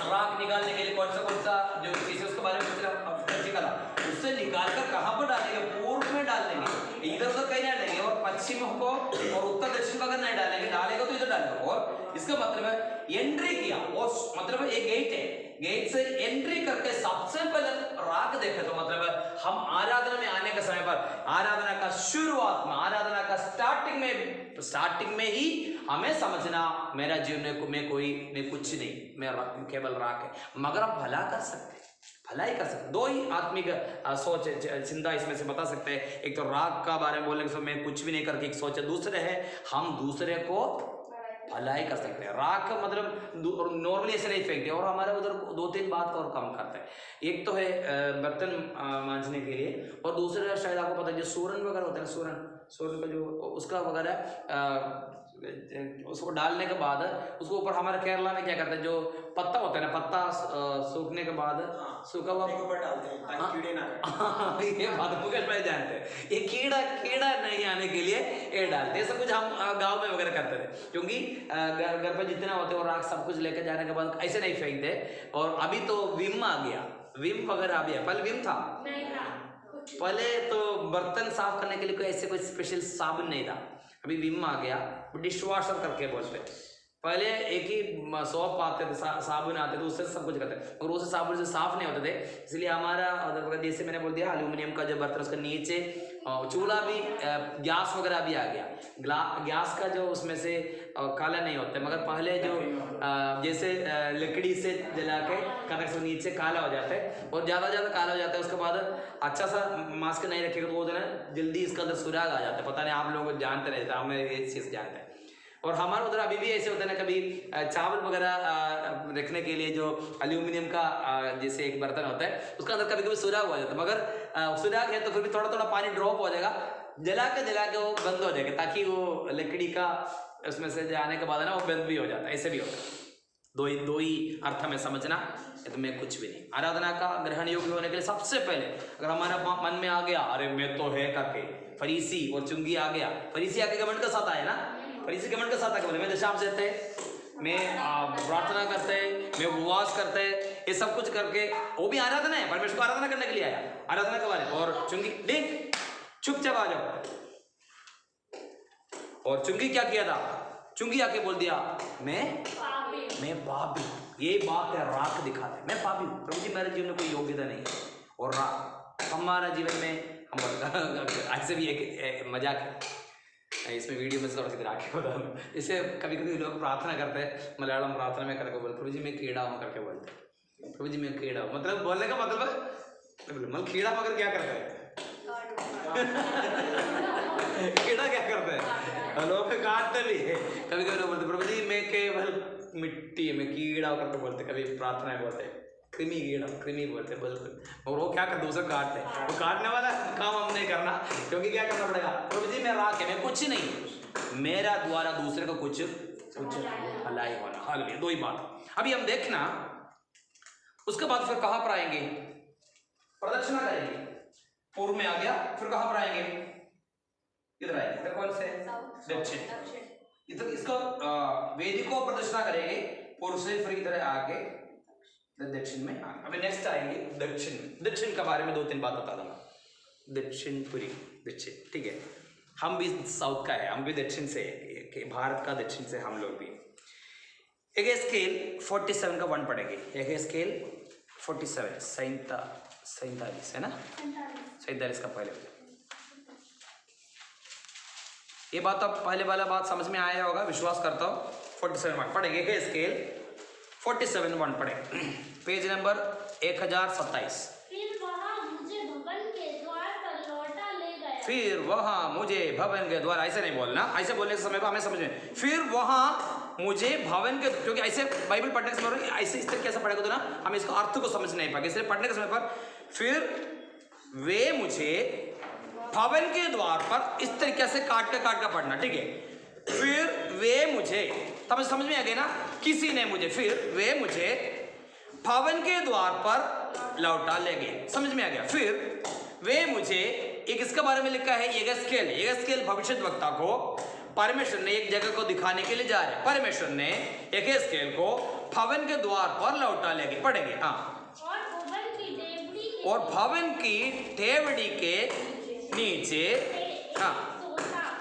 राग निकालने के लिए कौन सा जो चीज है उसके बारे में पिछले हफ्ते सीखा था। उससे निकाल कर कहाँ पर डालेंगे, पूर्व में डाल देंगे, इधर उधर कहीं नहीं डालेंगे, और पश्चिम को और उत्तर दक्षिण को अगर नहीं डालेगा तो इधर डालेगा। और इसका मतलब है एंट्री किया, और मतलब एक गेट है, गेट से एंट्री करके सबसे पहले राग देखे तो मतलब हम आराधना में आने के समय पर आराधना का शुरुआत में, आराधना का स्टार्टिंग में ही हमें समझना मेरा जीवन में कुछ नहीं, मेरा केवल राग है, मगर आप भला कर सकते, भलाई कर सकते। दो ही आत्मिक सोच चिंता इसमें से बता सकते हैं। एक तो राग का बारे में बोलने के समय कुछ भी नहीं करके एक सोच है, दूसरे है हम दूसरे को भलाई कर सकते हैं। राख मतलब नॉर्मली ऐसे नहीं फेंकते, और हमारे उधर 2-3 बात और कम करते हैं। एक तो है बर्तन मांजने के लिए, और दूसरा शायद आपको पता है जो सूरन वगैरह होता है, सूरन का जो उसका वगैरह उसको डालने के बाद उसको ऊपर हमारे केरला में क्या करते हैं, जो पत्ता होता है ना, पत्ता सूखने के बाद सूखा हुआ ऊपर डालते हैं ताकि कीड़े ना आए। ये बात मुकेश भाई जानते हैं, ये कीड़ा नहीं आने के लिए ये डालते हैं। सब कुछ हम गांव में वगैरह करते थे, क्योंकि घर पर जितना होते हैं वो राख सब कुछ लेकर जाने के बाद ऐसे नहीं फेंकते। और अभी तो विम आ गया, विम वगैरह आ गया, पहले विम था, पहले तो बर्तन साफ करने के लिए कोई ऐसे कोई स्पेशल साबुन नहीं था, अभी विम आ गया, डिश वॉशर करके बोलते। पहले एक ही सोप आते थे, साबुन आते थे, उससे सब कुछ करते थे, और उससे साबुन से साफ नहीं होते थे। इसलिए हमारा जैसे मैंने बोल दिया एल्यूमिनियम का जो बर्तन उसका नीचे चूल्हा भी, गैस वगैरह भी आ गया, गैस का जो उसमें से काला नहीं होता, मगर पहले जो जैसे लकड़ी से जला के कनेक्ट नीचे काला हो जाता है, और ज़्यादा काला हो जाता है। उसके बाद अच्छा सा मास्क नहीं रखेगा तो वो जो है जल्दी इसका अंदर सुराग आ जाता है। पता नहीं आप लोग जानते नहीं थे, हमें ये चीज़ जानते हैं। और हमारे उधर अभी भी ऐसे होता है ना, कभी चावल वगैरह रखने के लिए जो एल्यूमिनियम का जैसे एक बर्तन होता है उसका अंदर कभी कभी सुराग हो जाता है, मगर सुराग है तो फिर भी थोड़ा पानी ड्रॉप हो जाएगा, जला के वो बंद हो जाएगा, ताकि वो लकड़ी का उसमें से जाने के बाद ना वो बंद भी हो जाता है। ऐसे भी होता है। दो ही अर्थ में समझना, तो मैं कुछ भी नहीं। आराधना का ग्रहण योग्य होने के लिए सबसे पहले अगर हमारा मन में आ गया अरे मैं तो है करके, फरीसी और चुंगी आ गया, फरीसी आके घमंड के साथ आए ना, फरीसी घमंड के साथ आके बोले मैं दशांश देते, मैं प्रार्थना करते, मैं उपवास करते, ये सब कुछ करके, वो भी आराधना है, परमेश्वर को आराधना करने के लिए आया, आराधना के बारे में। और चुंगी देख चुपचाप आ जाओ, और चुंगी क्या किया था, चुंगी आके बोल दिया मैं पापी। यही बात है, राख दिखाते मैं पापी हूँ, प्रभु जी मेरे जीवन में कोई योग्यता नहीं है। और राख हमारा जीवन में हम ऐसे भी एक मजाक है इसमें वीडियो में थोड़ा सी राख के बता दूँ। इसे कभी कभी लोग प्रार्थना करते हैं, मलयालम प्रार्थना में करके बोलते प्रभु जी मैं कीड़ा हूँ करके बोलते, प्रभु जी मैं कीड़ा हूँ, मतलब बोलने का मतलब कीड़ा मगर क्या करता है कीड़ा क्या करता है, लोग काटते भी है। कभी कभी लोग बोलते प्रभु जी मैं केवल मिट्टी में कीड़ा करके बोलते, कभी प्रार्थना में बोलते कृमि बोलते बिल्कुल। और वो क्या करते उसे काटते, वो काटने वाला काम हम नहीं करना, क्योंकि क्या करना पड़ेगा, प्रभु जी मैं राख है, मैं कुछ नहीं, मेरा द्वारा दूसरे को कुछ हलाई होना, हालेलुया, दो ही बात। अभी हम देखना उसके बाद फिर कहां पर आएंगे, प्रदक्षिणा करेंगे, पूर्व में आ गया, फिर कहां पर आएंगे, इधर आएंगे, कौन से, दक्षिण, इधर इसको वेदी को प्रदक्षिणा करेंगे पूर्व से, फिर इधर आके दक्षिण में आगे। अभी नेक्स्ट आएंगे दक्षिण में। दक्षिण के बारे में 2-3 बात बता दूंगा। दक्षिणपुरी, दक्षिण, ठीक है, हम भी साउथ का है, हम भी दक्षिण से, भारत का दक्षिण से हम लोग भी। एक स्केल 47 का 1 पढ़ेंगे, एक स्केल 47 47 है ना, 47 का पहले, ये बात अब पहले वाला बात समझ में आया होगा, विश्वास करता हूँ। 47 1 पढ़ेंगे, एक स्केल 47 1 पढ़ेंगे, पेज नंबर 1027। फिर वहाँ मुझे भवन के द्वार पर लौटा ले गया। फिर वहाँ मुझे भवन के द्वार, ऐसे नहीं बोलना, ऐसे बोलने के समय पर हमें समझ में, फिर वहाँ मुझे भवन के, क्योंकि ऐसे बाइबल पढ़ने के समय पर ऐसे इस तरीके से पढ़ेगा तो ना हम इसका अर्थ को समझ नहीं पाएंगे, इसलिए पढ़ने के समय पर फिर वे मुझे भवन के द्वार पर, इस तरीके से काट कर पढ़ना, ठीक है। फिर वे मुझे, तब समझ में आ गया ना, किसी ने मुझे, फिर वे मुझे भवन के द्वार पर लौटा ले गए, समझ में आ गया। फिर वे मुझे, एक इसके बारे में लिखा है, यहेजकेल भविष्यद्वक्ता को परमेश्वर ने एक जगह को दिखाने के लिए जा रहे, परमेश्वर ने यहेजकेल को भवन के द्वार पर लौटा ले गए, पढ़ेंगे, हाँ। और भवन की डेवढ़ी के नीचे, हाँ,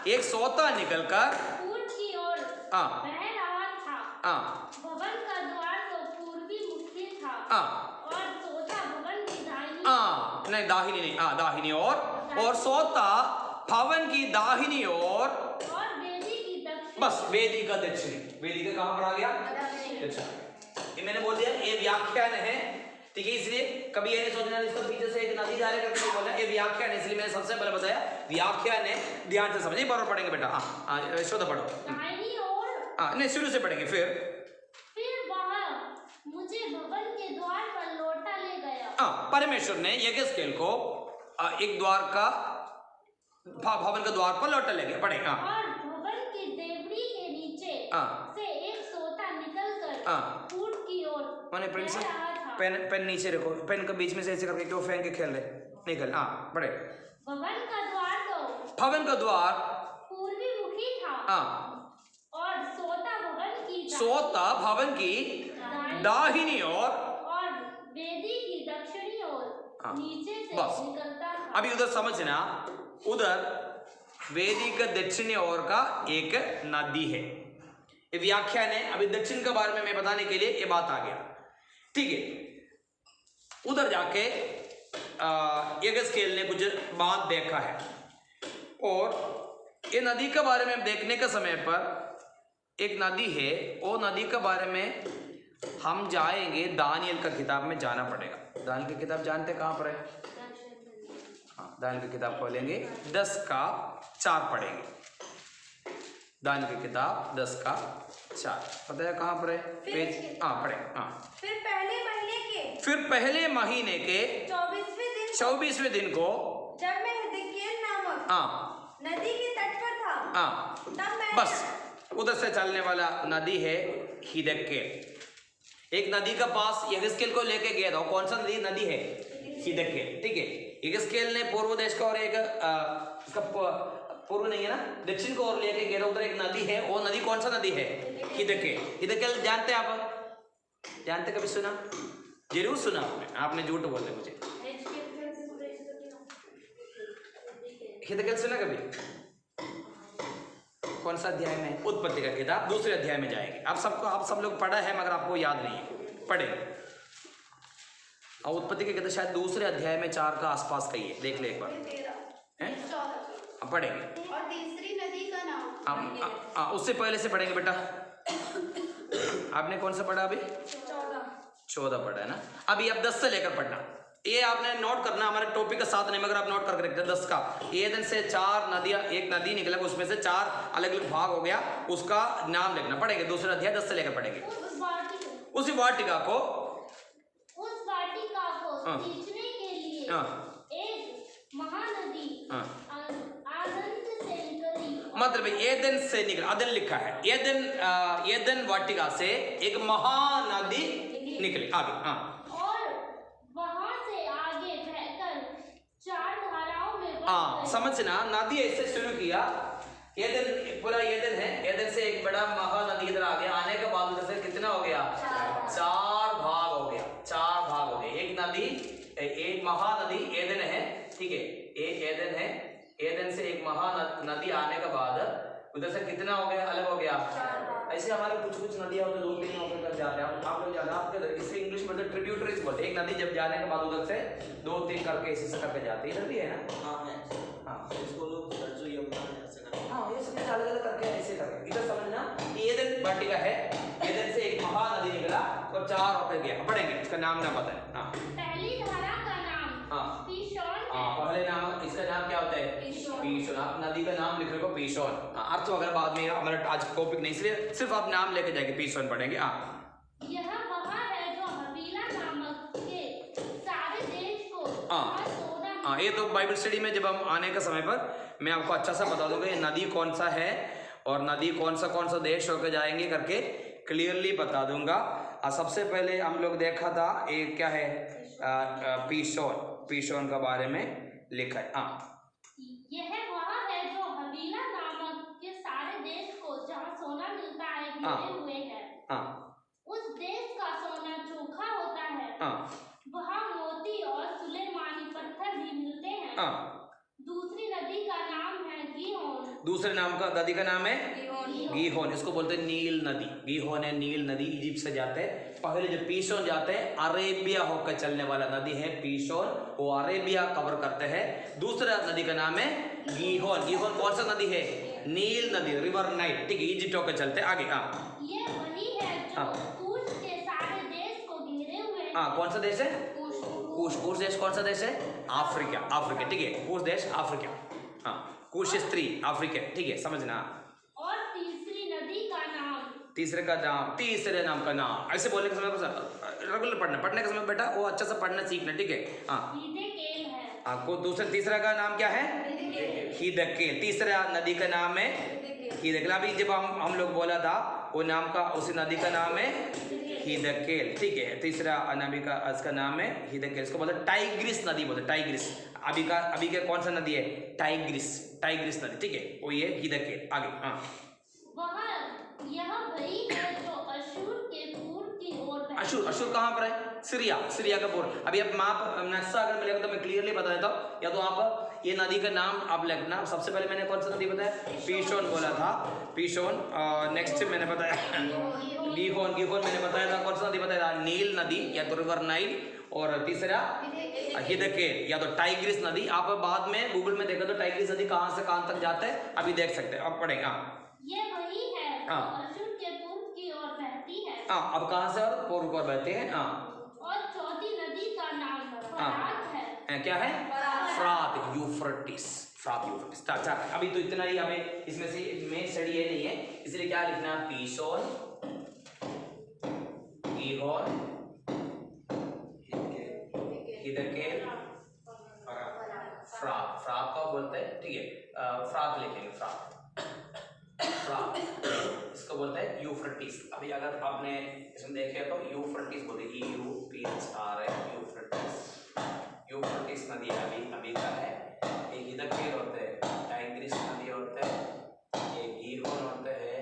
एक सोता निकलकर पूर्व की ओर बह रहा था। भवन का द्वार तो पूर्वी मुखी था, और सोता भवन की दाहिनी, नहीं दाहिनी नहीं, दाहिनी और सोता भवन की दाहिनी और वेदी की दक्षिण, बस वेदी का दक्षिणी, वेदी का कहां पर आ गया, अच्छा, ये मैंने बोल दिया, ये व्याख्यान है, ठीक है, इसलिए कभी ये नहीं सोचना इसको पीछे से एक नदी जा रही करके नहीं बोलना, ये व्याख्यान है, इसलिए मैंने सबसे पहले बताया व्याख्यान है, ध्यान से समझिए, बराबर पढ़ेंगे बेटा, हाँ, शोधा पढ़ो, दाहिनी ओर, हाँ, नहीं शुरू से पढ़ेंगे। फिर वहाँ मुझे भवन के द्वार पर लौटा ले गया। परमेश्वर ने यहेजकेल को एक द्वार का, भवन के द्वार पर लौटा ले गया, पढ़ेगा, और भवन की डेवढ़ी के नीचे से एक सोता निकलकर पूर्व की ओर बह रहा था। पेन नीचे रखो, पेन के बीच में से ऐसे करके क्यों फेंक के खेल रहे, निकल, हाँ, पढ़े। भवन का द्वार तो भवन का द्वार पूर्वी मुखी था, और सोता भवन की दाहिनी ओर, और वेदी की दक्षिणी ओर नीचे से निकलता था। अभी उधर समझना, उधर वेदी का दक्षिणी ओर का एक नदी है, ये व्याख्यान है, अभी दक्षिण के बारे में मैं बताने के लिए ये बात आ गया, ठीक है। उधर जाके यहेजकेल ने कुछ बात देखा है, और ये नदी के बारे में देखने के समय पर, एक नदी है, वो नदी के बारे में हम जाएंगे, दानियल का किताब में जाना पड़ेगा। दानियल की किताब जानते कहाँ पर है, हाँ, दानियल की किताब खोलेंगे, 10 का 4 पढ़ेंगे, दानियल की किताब 10 का 4, पता है कहाँ पर है, पेज, पढ़े, फिर पहले महीने के 24वें दिन को, जब मैं हिदकिय्येल नामक नदी के तट पर था, तब मैं, बस उधर से चलने वाला नदी है हिदकिय्येल, एक नदी का पास यहेजकेल को लेके गया था, कौन सा नदी है, हिदकिय्येल, ठीक है। यहेजकेल ने पूर्व देश का और एक इसका पूर्व नहीं है ना, दक्षिण को और लेके गया था, उधर एक नदी है, वो नदी कौन सा नदी है, हिदकिय्येल जानते हैं आप, जानते, कभी सुना, जरूर सुना आपने झूठ बोले मुझे, हिदकिय्येल सुना कभी, कौन सा अध्याय में, उत्पत्ति का किताब 2 अध्याय में जाएंगे, आप सब लोग पढ़ा है मगर आपको याद नहीं है, पढ़े, और उत्पत्ति के किताब शायद 2 अध्याय में 4 का आसपास कही है, देख ले एक बार, हैं, पढ़ेंगे, और तीसरी नदी का नाम, उससे पहले से पढ़ेंगे बेटा, आपने कौन सा पढ़ा अभी, 14 पढ़ा है ना, अभी आप 10 से लेकर पढ़ना, ये आपने नोट करना, हमारे टॉपिक के साथ नहीं मगर आप नोट करके रखते हैं 10 का, ये दिन से 4 नदियां, एक नदी निकला, उसमें से 4 अलग अलग भाग हो गया, उसका नाम लिखना पड़ेगा, 2 अध्याय 10 से लेकर पढ़ेंगे। उसी वाटिका को सींचने के लिए एक महानदी आनंद से निकली, मतलब एदन से निकला, अदन लिखा है, एदन वाटिका से एक महानदी निकली आगे। हाँ, और वहां से आगे बहकर 4 धाराओं में बह हाँ गई। समझना, नदी ऐसे शुरू किया, एदन पूरा एदन है, एदन से एक बड़ा महानदी इधर आ गया, आने के बाद उधर से कितना हो गया, 4 भाग हो गया, 4 भाग हो गए। एक नदी, एक महानदी एदन है, ठीक है, एक एदन है, एदन से एक महानदी आने के बाद उधर से कितना हो गया, अलग हो गया। ऐसे हमारे कुछ नदियां होते 2-3 होकर कर जाते हैं, आप लोग जाना, आपके इसे इंग्लिश में ट्रिब्यूटरीज बोलते हैं। एक नदी जब जाने के बाद उधर से 2-3 करके इसी से करके जाती है, इधर भी है ना। हाँ है। हाँ इसको लोग सरजू यमुना ऐसे करते हैं। हाँ, ये सब अलग अलग करके ऐसे करके इधर समझना, एदन वाटिका है, एदन से एक महानदी निकला और 4 होकर गया। पढ़ेंगे, इसका नाम ना पता है। हाँ, पहली धारा का नाम हाँ पीशोन हाँ, है। पहले नाम, इसका नाम क्या होता है, पीशोन। आप नदी का नाम लिख रहे हो पीशोन, अर्थ वगैरह बाद में, हमारा आज टॉपिक नहीं, इसलिए सिर्फ आप नाम लेके जाएंगे, पीशोन पढ़ेंगे। हाँ, यह वह है जो हवीला नामक के सारे देश को हाँ। जहाँ सोना हाँ, ये तो बाइबल स्टडी में जब हम आने के समय पर मैं आपको अच्छा सा बता दूंगा ये नदी कौन सा है और नदी कौन सा देश होकर जाएंगे करके क्लियरली बता दूंगा। सबसे पहले हम लोग देखा था ये क्या है, पीशोन के बारे में लिखा है। हाँ, यह वह है जो हवीला नामक के सारे देश को जहाँ सोना मिलता है हाँ। घिरे हुए है। हाँ, उस देश का सोना चोखा होता है। हाँ, वहाँ मोती और सुलेमानी पत्थर भी मिलते हैं। हाँ। दूसरी नदी का नाम है गीहोन। दूसरे नाम का नदी का नाम है गीहोन। गीहोन, इसको बोलते हैं नील नदी। गीहोन है नील नदी, इजिप्ट से जाते हैं। पहले जो पीशोन जाते हैं, अरेबिया होकर चलने वाला नदी है पीशोन, वो अरेबिया कवर करते हैं। दूसरा नदी का नाम है गीहोन। गीहोन कौन सा नदी है, नील नदी, रिवर नाइल, ठीक है, इजिप्ट होकर चलते हैं आगे। हाँ, ये वही है जो हाँ। कूश के सारे देश को घेरे हुए है। हाँ, कौन सा देश है, कूश। कूश देश कौन सा देश है, अफ्रीका, ठीक है, कूश देश अफ्रीका। हाँ, कूश स्त्री अफ्रीका, ठीक है, समझना। और तीसरी नदी का नाम तीसरे नाम का नाम ऐसे बोलने के समय पर रेगुलर पढ़ने के समय बेटा वो अच्छा से पढ़ना सीखना, ठीक है। हाँ, हिदेकेल है। हाँ, को तीसरा का नाम क्या है, हिदकेल। तीसरा नदी का नाम है हिदकेल। अभी जब हम लोग बोला था वो नाम का, उसी नदी का नाम है हिदकेल, ठीक है। तीसरा नदी का इसका नाम है हिदकेल। इसको बोलते टाइग्रिस नदी, बोलते टाइग्रिस। अभी का कौन सा नदी है, टाइग्रिस नदी, ठीक है, वो ये हिदकेल आगे। हाँ, यह वही है जो अशूर के पूर्व की ओर बहती है। अशूर कहाँ पर है, सीरिया का पूर्व। अभी अब माप नक्शा अगर मिलेगा तो मैं क्लियरली बता देता हूँ, या तो आप ये नदी का नाम आप लिखना। सबसे पहले मैंने कौन सा नदी बताया, पीशोन बोला था, पीशोन। नेक्स्ट मैंने बताया गीहोन मैंने बताया था, कौन सा नदी बताया था, नील नदी या तो रिवर नाइल, और तीसरा हिदकेल या तो टाइग्रिस नदी। आप बाद में गूगल में देखो तो टाइग्रिस नदी कहाँ से कहाँ तक जाता है अभी देख सकते हैं। अब पढ़ेंगे। हाँ, ये वही है हाँ। अशूर के पूर्व की ओर बहती है। हाँ, अब कहाँ से और पूर्व को बहते हैं। हाँ, और चौथी नदी का नाम हाँ। फरात है। क्या है, फ्रात, यूफ्रेटिस। अच्छा, अभी तो इतना ही, हमें इसमें से मेन स्टडी ये नहीं है, इसलिए क्या लिखना, पीशोन, गीहोन, हिदकेल, फ्रात का बोलते हैं, ठीक है, फ्रात लिखेंगे, फ्रात इसको बोलते हैं यूफ्रेटिस। अभी अगर आपने इसमें देखे तो यूफ्रेटिस बोलते हैं, यूफ्रेटिस नदी अभी का है। एक हिदकेल होते हैं, टाइग्रिस नदी होते हैं, ये गीहोन होते हैं,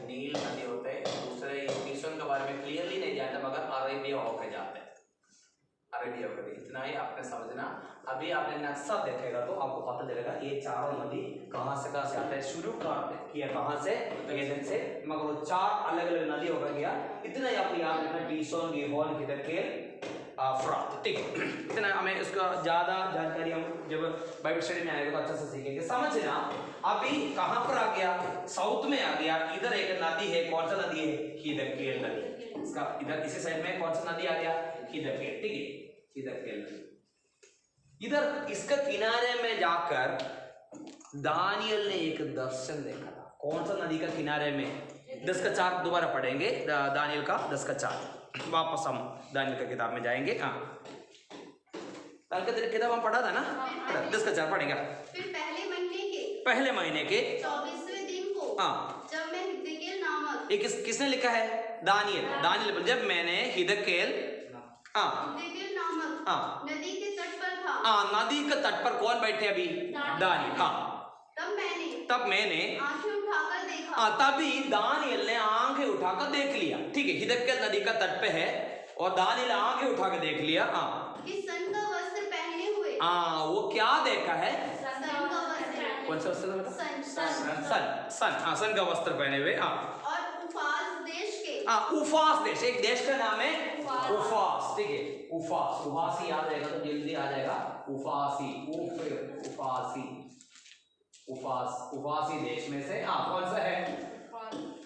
नील नदी होते हैं। दूसरे पीशोन के बारे में क्लियरली नहीं जानता, मगर अरेबिया होकर जाते हैं, अरेबिया होकर। इतना ही आपने समझना। अभी आपने नक्शा देखेगा तो आपको पता चलेगा ये चारों नदी कहाँ से आते हैं, शुरू किया कहाँ से, एदन से, मगर वो 4 अलग अलग नदी होकर गया। इतना ही आपको याद रखना, पीशोन, गीहोन, हिदकेल, फ्रात, ठीक है। इतना हमें उसका ज्यादा जानकारी हम जब बाइबल स्टडी में आएगा तो अच्छा से सीखेंगे। समझना, अभी कहाँ पर आ गया, साउथ में आ गया। इधर एक नदी है, कौन सा नदी है, हिदकेल नदी। इसका इधर इसी साइड में कौन सा नदी आ गया, हिदकेल, ठीक है, हिदकेल नदी। इधर इसका किनारे में जाकर दानियल ने एक दर्शन देखा था। कौन सा नदी का किनारे में, 10:4 दोबारा पढ़ेंगे, दानियल का 10:4। वापस हम दानियल का किताब में जाएंगे। हाँ, कल का किताब हम पढ़ा था ना, 10:4 पढ़ेंगे। फिर पहले महीने के पहले महीने के 24वें हाँ जब मैं हिदकेल नामक ये किसने लिखा है? दानियल। जब मैंने हिदकेल हाँ हिदकेल नामक हाँ नदी के तट पर था। हाँ नदी के तट पर कौन बैठे अभी? दानियल। हाँ तब मैंने आंखें उठाकर देखा। हाँ तभी दानियल ने आंखें उठाकर देख लिया। ठीक है, हिदकेल नदी का तट पे है और दानियल आंखें उठाकर देख लिया। हाँ कि सन का वस्त्र पहने हुए। हाँ वो क्या देखा है? सन का वस्त्र। कौन सा वस्त्र था? सन सन का वस्त्र पहने हुए। हाँ और उफास देश के। हाँ उफास देश, एक देश का नाम है उफास। ठीक है, उफासी याद रहेगा तो जल्दी आ जाएगा। उफासी देश में से हाँ कौन सा है?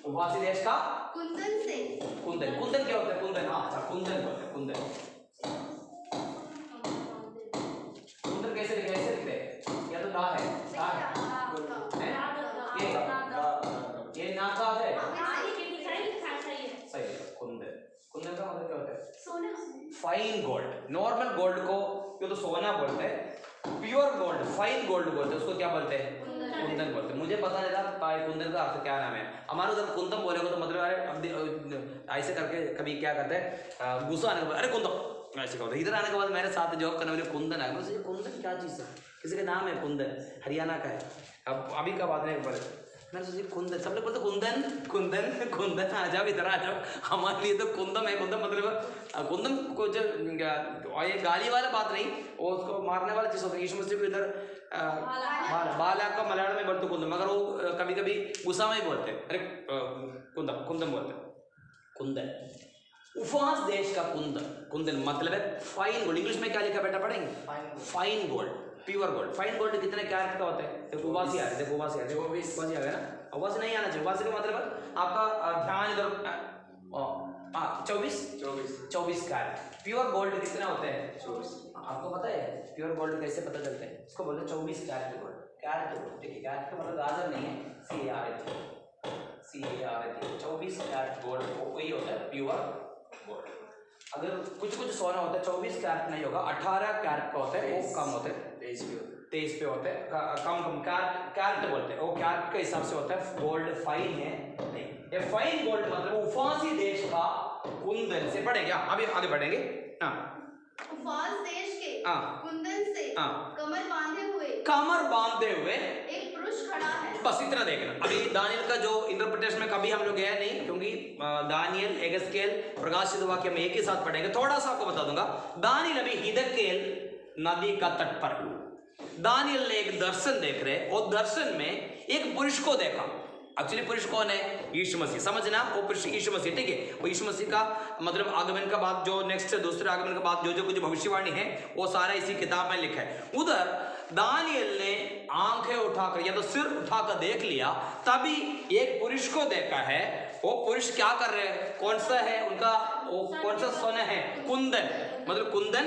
उफासी देश का कुंदन से। कुंदन क्या होता है? कुंदन हाँ अच्छा कुंदन बोलते हैं। कुंदन कैसे लिखते हैं? या तो दा है ये नाका है। सही है। कुंदन का मतलब क्या होता है? सोना। Fine gold. नॉर्मल गोल्ड को ये तो सोना बोलते हैं, प्योर गोल्ड फाइन गोल्ड बोलते हैं, उसको क्या बोलते हैं? कुंदन बोलते हैं। मुझे पता नहीं था कुंदन का अर्थ क्या नाम है। हमारे उधर कुंदन बोलेगा तो मतलब अरे ऐसे करके कभी क्या करते हैं, गुस्सा आने के बाद अरे कुंदन ऐसे कहते हैं। इधर आने के बाद मेरे साथ जॉब करने वाले कुंदन आए, मुझे कुंदन क्या चीज़ है? किसी का नाम है कुंदन, हरियाणा का है। अब अभी का बात नहीं पर मैंने सोची कुंदन, सब लोग बोलते कुंदन आ जाओ इधर आ जाओ। हमारे लिए तो कुंदम है। कुंदम मतलब कुंदम को जो ये गाली वाला बात नहीं, वो उसको मारने वाला चीज़ होता है। यीशु मसीह को इधर बाला का मलयालम में बोलते कुंदम, मगर वो कभी कभी गुस्सा में ही बोलते हैं अरे कुंदम बोलते हैं। कुंदन उफास देश का कुंदन मतलब है फाइन गोल्ड। इंग्लिश में क्या लिखा बेटा पढ़ेंगे? Fine gold, pure gold. Fine gold कितने कैरेट का होता है? देखो उबासी आ रहा है, देखो उबासी आ गया ना। उबासी नहीं आना चाहिए। उबासी का मतलब आपका ध्यान इधर 24 कैरेट। प्योर गोल्ड कितना होता है? 24। आपको पता है प्योर गोल्ड कैसे पता चलता है? इसको बोलते हैं 24 कैरेट गोल्ड। कैरेट ठीक है, कैरेट का मतलब गाजर नहीं है, CART 24 कैरेट गोल्ड वही होता है प्योर गोल्ड। अगर कुछ सोना होता है 24 कैरेट नहीं होगा, 18 कैरेट का होता है, वो कम होता है, 23 पे होता है, कम कैरेट बोलते हैं। वो कैरेट के हिसाब से होता है। गोल्ड फाइन है नहीं, ये फाइन गोल्ड मतलब उफासी देश का कुंदन से पढ़ेंगे। अभी आगे बढ़ेंगे। हाँ उफास देश के कुंदन से कमर बांधे हुए एक पुरुष खड़ा है। बस इतना देखना। अभी दानियल का जो इंटरप्रिटेशन में कभी हम लोग गया नहीं, क्योंकि दानियल, एगेस्केल, प्रकाशित वाक्य में एक ही साथ पढ़ेंगे। थोड़ा सा आपको बता दूंगा। दानियल अभी हिदकेल नदी का तट पर, दानियल ने एक दर्शन देख रहे और दर्शन में एक पुरुष को देखा। एक्चुअली पुरुष कौन है? यीशु मसीह। समझना, वो पुरुष यीशु मसीह। ठीक है, वो यीशु मसीह का मतलब आगमन का बाद जो नेक्स्ट दूसरे आगमन के बाद जो कुछ भविष्यवाणी है वो सारा इसी किताब में लिखा है। उधर दानियल ने आंखें उठाकर या तो सिर उठाकर देख लिया, तभी एक पुरुष को देखा है। वो पुरुष क्या कर रहे हैं? कौन सा है उनका? वो कौन सा सोना है? कुंदन। मतलब कुंदन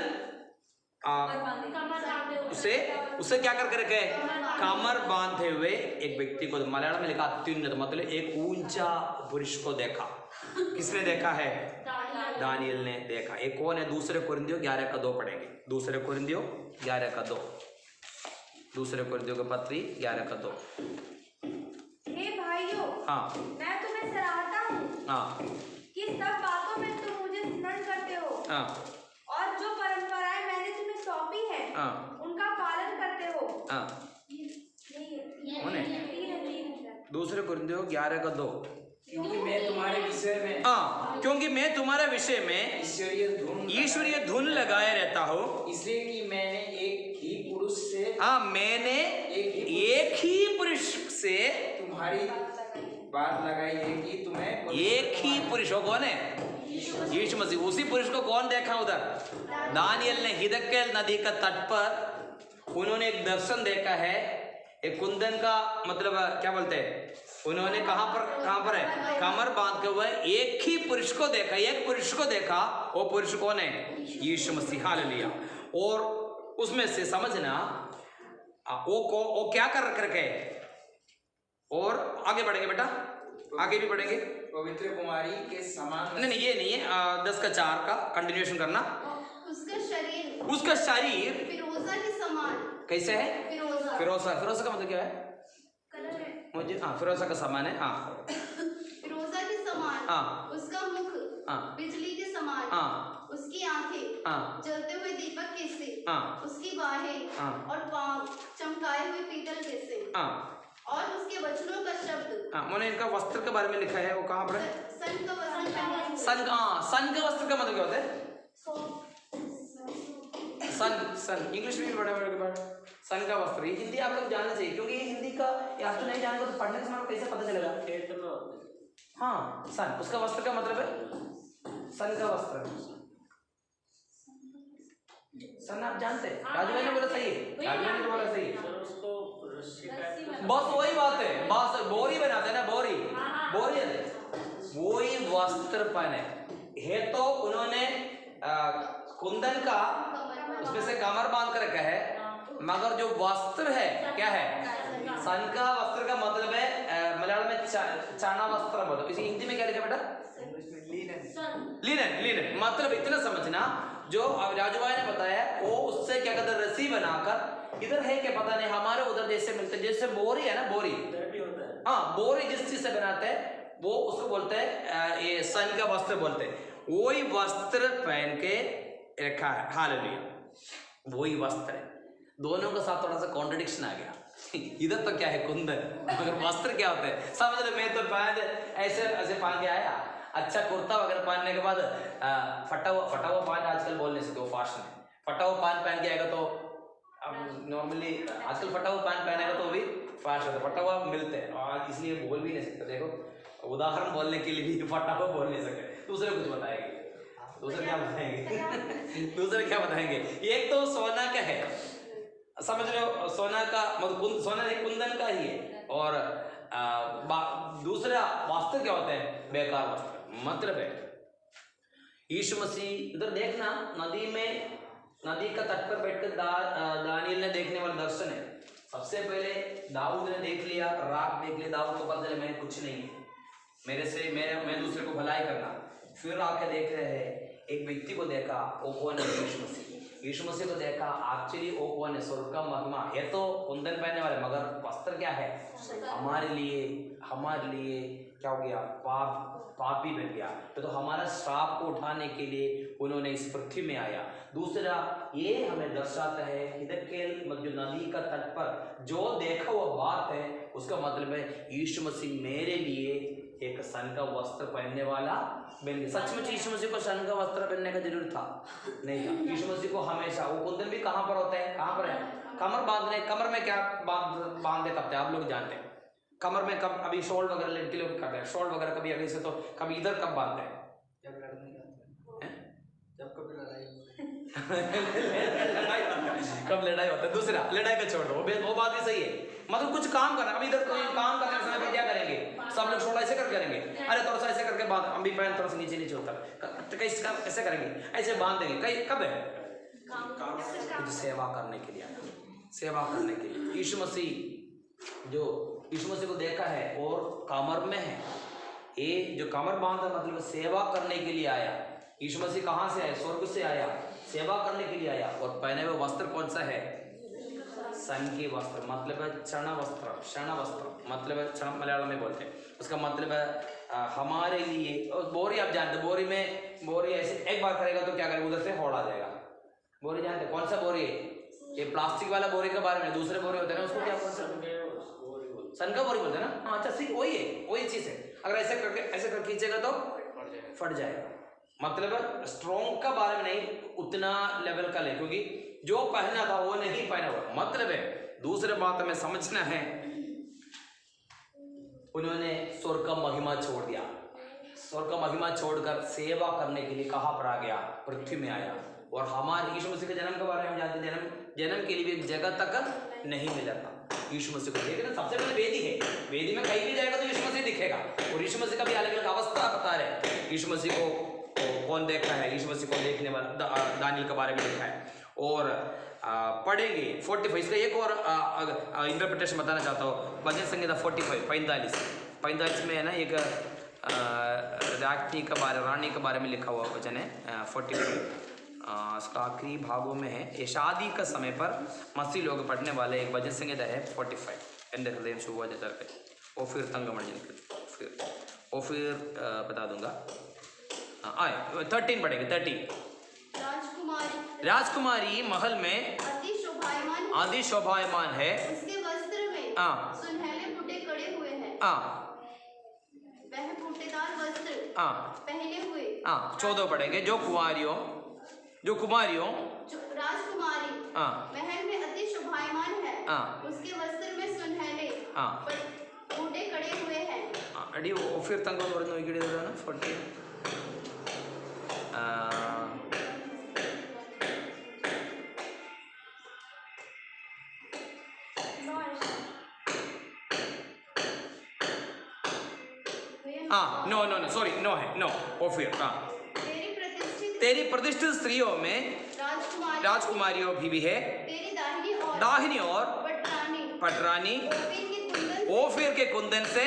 उसे क्या करके रखे? कमर बांधे हुए एक व्यक्ति को, मलयालम में लिखा अत्युन्नत, मतलब एक ऊंचा पुरुष को देखा। किसने देखा है? दानियल ने देखा। एक कौन है? दूसरे कोरिन्थियों 11:2 पढ़ेंगे। दूसरे कोरिन्थियों 11:2, दूसरे कोरिन्थियों की पत्री 11:2। हे भाइयों, हाँ मैं तुम्हें सराहता हूँ हाँ कि सब बातों में तुम मुझे स्मरण करते हो हाँ और जो परंपराएं मैंने तुम्हें सौंपी है उनका पालन करते हो। दूसरे कोरिन्थियों 11:2। क्योंकि मैं तुम्हारे विषय में क्योंकि मैं तुम्हारे विषय में ईश्वरीय धुन लगाए रहता हूँ, इसलिए कि मैंने एक ही पुरुष से मैंने एक ही पुरुष से तुम्हारी बात लगाई है कि तुम्हें एक ही पुरुष। कौन है? यीशु मसीह। उसी पुरुष को कौन देखा उधर? दानियल ने हिदकेल नदी का तट पर उन्होंने एक दर्शन देखा है। एक कुंदन का मतलब क्या बोलते हैं? उन्होंने कहां पर है? कमर बांध के हुए एक ही पुरुष को देखा, एक पुरुष को देखा। वो पुरुष कौन है? यीशु मसीह। हालेलुया। और उसमें से समझना वो क्या कर रखे। और आगे बढ़ेंगे बेटा, आगे भी बढ़ेंगे। पवित्र कुमारी के समान नहीं ये नहीं है। 10:4 का कंटिन्यूएशन करना। उसका शरीर फिरोजा के समान। कैसे है? फिरोजा। फिरोजा का मतलब क्या है? कलर है। मुझे फिरोजा का समान है। फिरोजा के समान हाँ। उसका मुख बिजली के समान उसकी आंखें जलते हुए दीपक के से उसकी बाहें और पांव चमकाए हुए पीतल के से और उसके वचनों का शब्द। मैंने इनका वस्त्र के बारे में लिखा है, वो कहाँ पर है? सन का वस्त्र पहने। सन का वस्त्र का मतलब क्या होता है? सन इंग्लिश में भी बड़ा बड़ा सन का वस्त्र। ये हिंदी आप लोग जानना चाहिए, क्योंकि ये हिंदी का आप तो नहीं जानते तो पढ़ने के समय कैसे पता चलेगा? हाँ, सन उसका वस्त्र का मतलब है सन का वस्त्र। सन आप जानते हैं? राजू भाई ने बोला सही है, राजू भाई ने बोला सही है। बस वही बात है, बस बोरी बनाते हैं ना, बोरी वही वस्त्र पहने है। तो उन्होंने कुंदन का उसमें से कमर बांध कर रखा है, मगर जो वस्त्र है क्या है? सन का वस्त्र का मतलब है मलयालम में चाना वस्त्र बोलो। इसी हिंदी में क्या लिखा बेटा? लीनन। मतलब इतना समझना, जो राजू भाई ने बताया वो उससे क्या कहते हैं, रस्सी बनाकर, इधर है क्या पता नहीं, हमारे उधर जैसे मिलते हैं, जैसे बोरी है ना, बोरी बोरी जिस चीज से बनाते हैं वो उसको बोलते हैं ये सन का वस्त्र बोलते हैं। वही वस्त्र पहन के रखा है। हालेलुया, वही वस्त्र है। दोनों के साथ थोड़ा सा कॉन्ट्रडिक्शन आ गया। इधर तो क्या है कुंदन, मगर वस्त्र क्या होता है? समझ लो, मैं तो ऐसे पहन के आया, अच्छा कुर्ता वगैरह पहनने के बाद फटा हुआ पैंट आजकल बोल नहीं सकते, वो फैशन है। फटा हुआ पैंट पहन के आएगा तो अब नॉर्मली आजकल फटा हुआ पैंट पहनेगा तो भी फैशन है, फटा हुआ मिलते हैं और इसलिए बोल भी नहीं सकते। देखो उदाहरण बोलने के लिए भी फटा हुआ बोल नहीं सकते। दूसरे कुछ बताएंगे, दूसरे क्या बताएंगे? एक तो सोना का है, समझ रहे हो, सोना का मतलब सोना एक कुंदन का ही है। और दूसरा वस्त्र क्या होता है? बेकार वस्त्र। मतलब है यीशु मसीह, इधर देखना, नदी का तट पर बैठकर दानियल ने देखने वाला दर्शन है। सबसे पहले दाऊद ने देख लिया, रात देख लिया, दाऊद को पता चला मैं कुछ नहीं है, मैं दूसरे को भलाई करना। फिर आके देख रहे हैं, एक व्यक्ति को देखा, वो कौन है? यीशु मसीह को देखा, एक्चुअली वो कौन है? स्वर्ग का महिमा है। तो कुंदन पहनने वाले, मगर वस्त्र क्या है? हमारे लिए क्या हो गया? पापी बन गया। तो हमारा श्राप को उठाने के लिए उन्होंने इस पृथ्वी में आया। दूसरा ये हमें दर्शाता है, इधर के जो नदी का तट पर जो देखा हुआ बात है, उसका मतलब है यीशु मसीह मेरे लिए एक सन का वस्त्र पहनने वाला बन गया। सचमुच यीशु मसीह को सन का वस्त्र पहनने का जरूर था? नहीं था। यीशु मसीह को हमेशा वो कुंदन भी कहाँ पर होता है? कहाँ पर है? कमर बांधने। कमर में क्या बांधते कब? आप लोग जानते हैं कमर में कब? अभी शॉल वगैरह लड़के लोग करते हैं, शॉल वगैरह कभी अभी से, तो कभी इधर कब बांधते हैं? जब कभी लड़ाई कब लड़ाई होता है? दूसरा लड़ाई का छोड़ दो, वो बात भी सही है। मतलब कुछ काम करना, अभी इधर कोई काम करने के समय पर क्या करेंगे? सब लोग थोड़ा ऐसे करके करेंगे, अरे थोड़ा सा ऐसे करके बांध, हम भी पैर थोड़ा सा नीचे होता है, कैसे करेंगे? ऐसे बांध देंगे। कई कब है? कुछ सेवा करने के लिए, सेवा करने के लिए। यीशु मसीह को देखा है और कमर में है, ये जो कमर बांधा मतलब सेवा करने के लिए आया। यीशु मसीह कहाँ से आया? स्वर्ग से आया, सेवा करने के लिए आया। और पहने हुए वस्त्र कौन सा है? सन के वस्त्र, मतलब है चना वस्त्र मतलब है चना, मलयालम में बोलते हैं। उसका मतलब है हमारे लिए। और बोरी आप जानते, बोरी ऐसे एक बार करेगा तो क्या करेगा? उधर से होड़ आ जाएगा। बोरी जानते कौन सा बोरी है? ये प्लास्टिक वाला बोरी के बारे में। दूसरे बोरी होते हैं ना, उसको क्या कौन सा? सन का बोरी बोलते हैं ना। अच्छा ठीक, वही चीज है। अगर ऐसे कर खींचेगा तो फट जाएगा। मतलब स्ट्रॉन्ग का बारे में नहीं, उतना लेवल का ले, क्योंकि जो पहना था वो नहीं पहना हुआ। मतलब है दूसरे बात हमें समझना है, उन्होंने स्वर्ग का महिमा छोड़ दिया। स्वर्ग का महिमा छोड़कर सेवा करने के लिए कहाँ पर आ गया? पृथ्वी में आया। और हमारे यीशु मसीह के जन्म के बारे में जानते हैं, जन्म के लिए भी एक जगह तक नहीं मिला था यीशु मसीह को। लेकिन सबसे पहले वेदी है, वेदी में कहीं भी जाएगा तो यीशु मसीह दिखेगा। और यीशु मसीह का भी अलग अलग अवस्था बता रहे। यीशु मसीह को कौन देखा है? यीशु मसीह को देखने वाला दानियल के बारे में लिखा है। और पढ़ेंगे 45, इसका एक और इंटरप्रिटेशन बताना चाहता हूँ। भजन संहिता 45 में है ना, एक रानी के बारे में लिखा हुआ वचन है 45। इसका आखिरी भागों में है। ये शादी का समय पर मसीह लोग पढ़ने वाले एक भजन संहिता है 45। ओफिर तंगमणि ओफिर बता दूंगा। आए 13 पढ़ेंगे 13। राजकुमारी महल में अति शोभायमान है। उसके वस्त्र में सुनहले बूटे कड़े हुए हैं। वह बूटेदार वस्त्र पहने हुए 14 पढ़ेंगे। जो कुमारियों राजकुमारी महल में अति शोभायमान है। उसके वस्त्र में सुनहले बूटे कड़े हुए हैं। अड़ी फिर तंग ना 14 नो सॉरी नो है नो ओफिर। तेरी प्रतिष्ठित स्त्रियों में राजकुमारियों भी है। दाहिनी और पटरानी ओफिर के कुंदन से।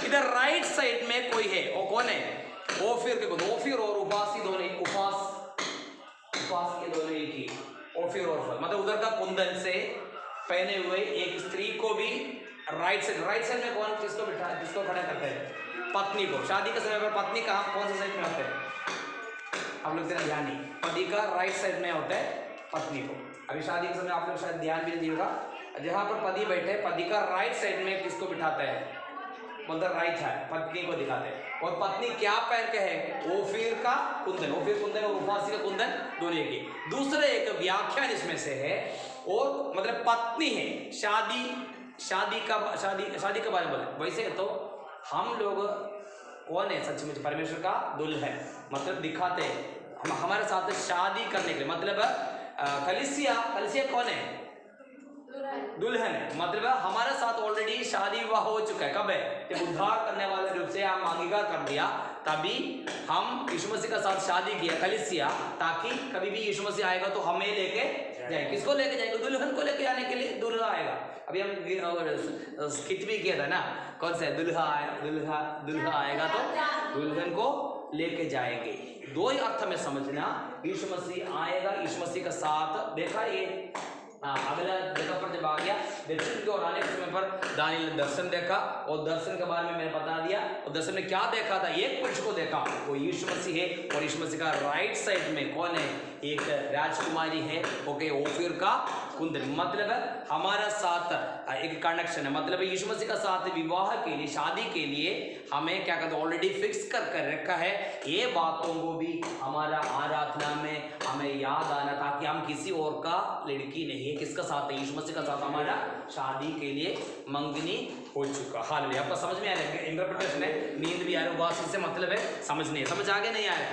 इधर राइट साइड में कोई है, वो कौन है? ओफिर के कुंदन। ओफिर और उपासी दोनों उपास के दोनों एक ही। ओफिर और फल मतलब उधर का कुंदन से पहने हुए एक स्त्री को भी राइट साइड में कौन किसको खड़ा करते हैं? पत्नी को। शादी के समय पर पत्नी कहाँ कौन सा साइड में होते हैं? आप लोग तेरा ध्यान नहीं, पति का राइट साइड में होता है पत्नी को। अभी शादी के समय आप लोग शायद ध्यान भी दिएगा, जहाँ पर पति बैठे पति का राइट साइड में किसको बिठाता है? मतलब राइट है पत्नी को दिखाते हैं। और पत्नी क्या पहन के है? ओफिर का कुंदन। ओफिर कुंदन और उपासी का कुंदन दोनों एक ही। दूसरे एक व्याख्यान इसमें से है, और मतलब पत्नी है। शादी के बारे में बोले वैसे तो हम लोग कौन है? सच में परमेश्वर का दुल्हन मतलब दिखाते हैं हम हमारे साथ शादी करने के लिए। मतलब कलीसिया कौन है? दुल्हन है। मतलब हमारे साथ ऑलरेडी शादी विवाह हो चुका है। कब है? जब उद्धार करने वाले रूप से हम अंगीकार कर दिया, तभी हम यीशु मसीह का साथ शादी किया कलीसिया, ताकि कभी भी यीशु मसीह आएगा तो हमें लेके जाए। किसको लेके जाएंगे? दुल्हन को लेके आने के लिए दूल्हा आएगा। अभी हम स्किट भी किया था ना, कौन सा? दूल्हा आएगा तो दुल्हन को लेके जाएंगे। दो ही अर्थ में समझना। यीशु मसीह आएगा, यीशु मसीह का साथ देखा ये अगला जगह पर जब आ गया दर्शन की ओर आने के समय पर दानियल ने दर्शन देखा, और दर्शन के बारे में मैंने बता दिया। और दर्शन में क्या देखा था? एक पुरुष को देखा, वो यीशु मसीह है। और यीशु मसीह का राइट साइड में कौन है? एक राजकुमारी है, ओके, ओफिर का कुंदन। मतलब हमारा साथ एक कनेक्शन है। मतलब यीशु मसीह का साथ विवाह के लिए, शादी के लिए हमें क्या कहते हैं? ऑलरेडी फिक्स कर रखा है। ये बातों को भी हमारा आराधना में हमें याद आना, ताकि हम किसी और का लड़की नहीं है। किसका साथ है? यीशु मसीह का साथ हमारा शादी के लिए मंगनी हो चुका। हालेलुया। आपको समझ में आ रहा है? इंटरप्रिटेशन है, नींद भी आ रहा है, उबास से मतलब है समझने। समझ आ गया? नहीं आ रहा?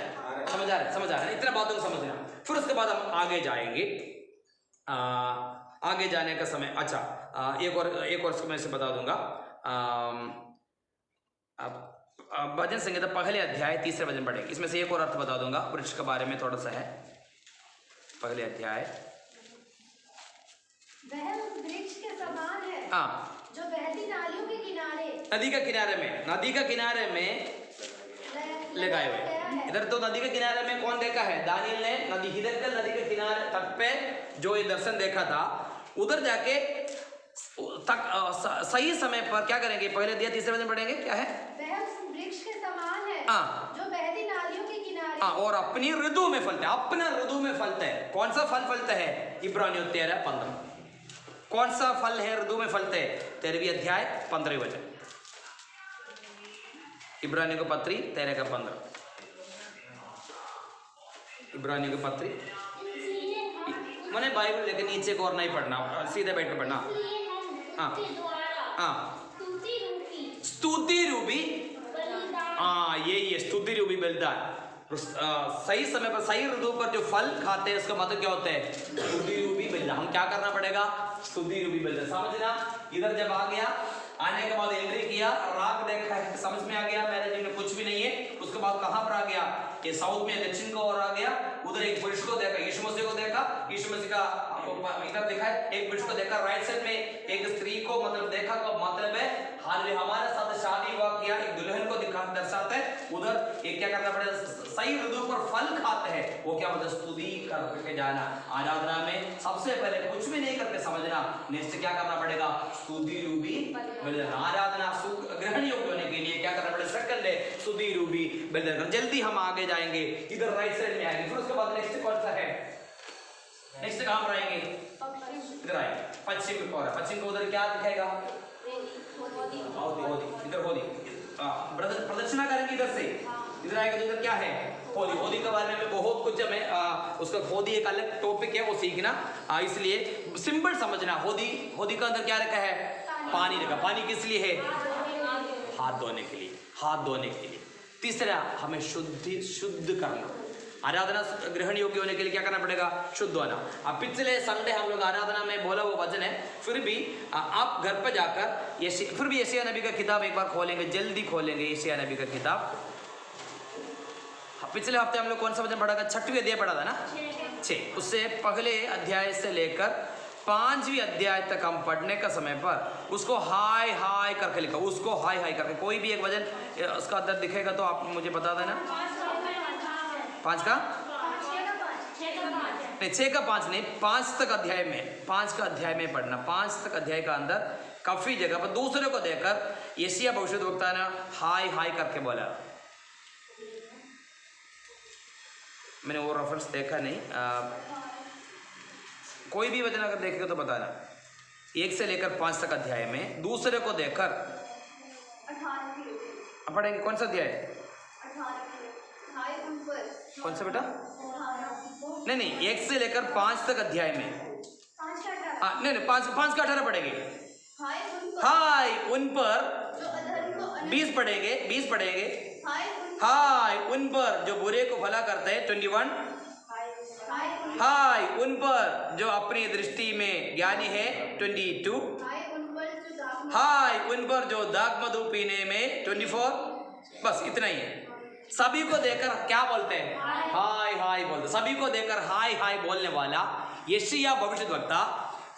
समझ आ रहा है? इतना बातों को समझना। फिर उसके बाद हम आगे जाएंगे। आगे जाने का समय, अच्छा एक और मैं से बता दूंगा। भजन संहिता पहले अध्याय 3 वचन पढ़ेंगे। इसमें से एक और अर्थ बता दूंगा, वृक्ष के बारे में थोड़ा सा है। पहले अध्याय। वह उस वृक्ष के समान है जो बहती नालियों के किनारे, नदी के किनारे में लगाए हुए। इधर तो नदी के किनारे में कौन देखा है? दानियल ने नदी के किनारे तट पे जो ये दर्शन देखा था, उधर जाके तक सही समय पर क्या करेंगे? पहले दिया 3 वचन पढ़ेंगे। क्या है? वह उस वृक्ष के समान है जो बहती नालियों के किनारे और अपनी ऋतु में फलता है। अपना ऋतु में फलता है। कौन सा फल फलता है? इब्रानियों 13:15। कौन सा फल है ऋतु में फलते है? 13वीं अध्याय 15वें वचन। इब्रानियों की पत्री 13:15। इब्रानियों की पत्री मैंने बाइबल लेकर नीचे को और नहीं पढ़ना, सीधे बैठ कर पढ़ना। स्तुति रूपी, यही है स्तुति रूपी बलिदान। सही समय पर सही ऋतु पर जो फल खाते हैं उसका मतलब क्या होता है? स्तुति रूपी बलिदान। हम क्या करना पड़ेगा? स्तुति रूपी बलिदान। समझना। इधर जब आ गया, आने के बाद एंट्री किया, राग देखा, समझ में आ गया मेरे जी में कुछ भी नहीं है। उसके बाद कहां पर आ गया? ये साउथ में दक्षिण को और आ गया, उधर एक पुरुष को देखा, यीशु मसीह को देखा, यीशु मसीह का इधर देखा है, एक पुरुष को देखा, राइट साइड में एक स्त्री को मतलब देखा, का मतलब है हालेलुया हमारे साथ शादी हुआ किया, एक दुल्हन को दर्शाते हैं। उधर एक क्या करना पड़ेगा, सही ऋतु पर फल खाते हैं, वो क्या मतलब स्तुति करके जाना। आराधना में सबसे पहले कुछ भी नहीं करके समझना, नेक्स्ट क्या करना पड़ेगा, स्तुति रूपी बलिदान। आराधना ग्रहण योग्य होने के लिए क्या करना पड़ेगा, सेकंड है स्तुति रूपी बलिदान। जल्दी हम आगे जाएंगे, इधर राइट साइड में आएंगे, फिर उसके बाद नेक्स्ट कौन सा है, नेक्स्ट कहां पर आएंगे, इधर आएंगे पश्चिम को, पश्चिम को उधर क्या दिखेगा, इधर होली प्रदक्षिणा करेंगे इधर से, इधर आएगा तो इधर क्या है, होली। होली के बारे में बहुत कुछ हमें उसका होली एक अलग टॉपिक है, वो सीखना, इसलिए सिंपल समझना। होली, होली का अंदर क्या रखा है, पानी रखा। पानी किस लिए है, हाथ धोने के लिए, हाथ धोने के लिए। तीसरा हमें शुद्ध करना, आराधना ग्रहण योग्य होने के लिए क्या करना पड़ेगा, शुद्ध होना। अब पिछले संडे हम लोग आराधना में बोला वो वचन है, फिर भी आप घर पर जाकर फिर भी यशायाह नबी का किताब एक बार खोलेंगे, जल्दी खोलेंगे यशायाह नबी का किताब। पिछले हफ्ते हम लोग कौन सा वचन पढ़ा था, 6वें अध्याय पढ़ा था ना, 6। उससे पहले अध्याय से लेकर 5वीं अध्याय तक हम पढ़ने का समय पर उसको हाय हाय करके लिखा, उसको हाय हाय करके। कोई भी एक वचन उसका अंदर दिखेगा तो आप मुझे बता देना। 5 का नहीं, 6 का 5 नहीं, 5 तक अध्याय में, 5 का अध्याय में पढ़ना। 5 तक अध्याय का अंदर काफी जगह पर दूसरे को देखकर यशायाह भविष्यद्वक्ता ने हाय हाय करके बोला। मैंने वो रेफरेंस देखा नहीं, कोई भी वचन अगर देखेगा तो बताना। 1 से लेकर 5 तक अध्याय में दूसरे को देखकर पढ़ेंगे। कौन सा अध्याय, कौन सा बेटा, नहीं 1 से लेकर 5 तक अध्याय में, नहीं 5 का 18 पढ़ेंगे। हाय उन पर 20 पढ़ेंगे। हाय उन पर जो बुरे को भला करते हैं, 21। हाय उन पर जो अपनी दृष्टि में ज्ञानी है, 22। हाय उन पर जो दाग मधु पीने में, 24। बस इतना ही है। सभी को देखकर क्या बोलते हैं, हाय हाय बोलते। सभी को देखकर हाय हाय बोलने वाला यशायाह भविष्यद्वक्ता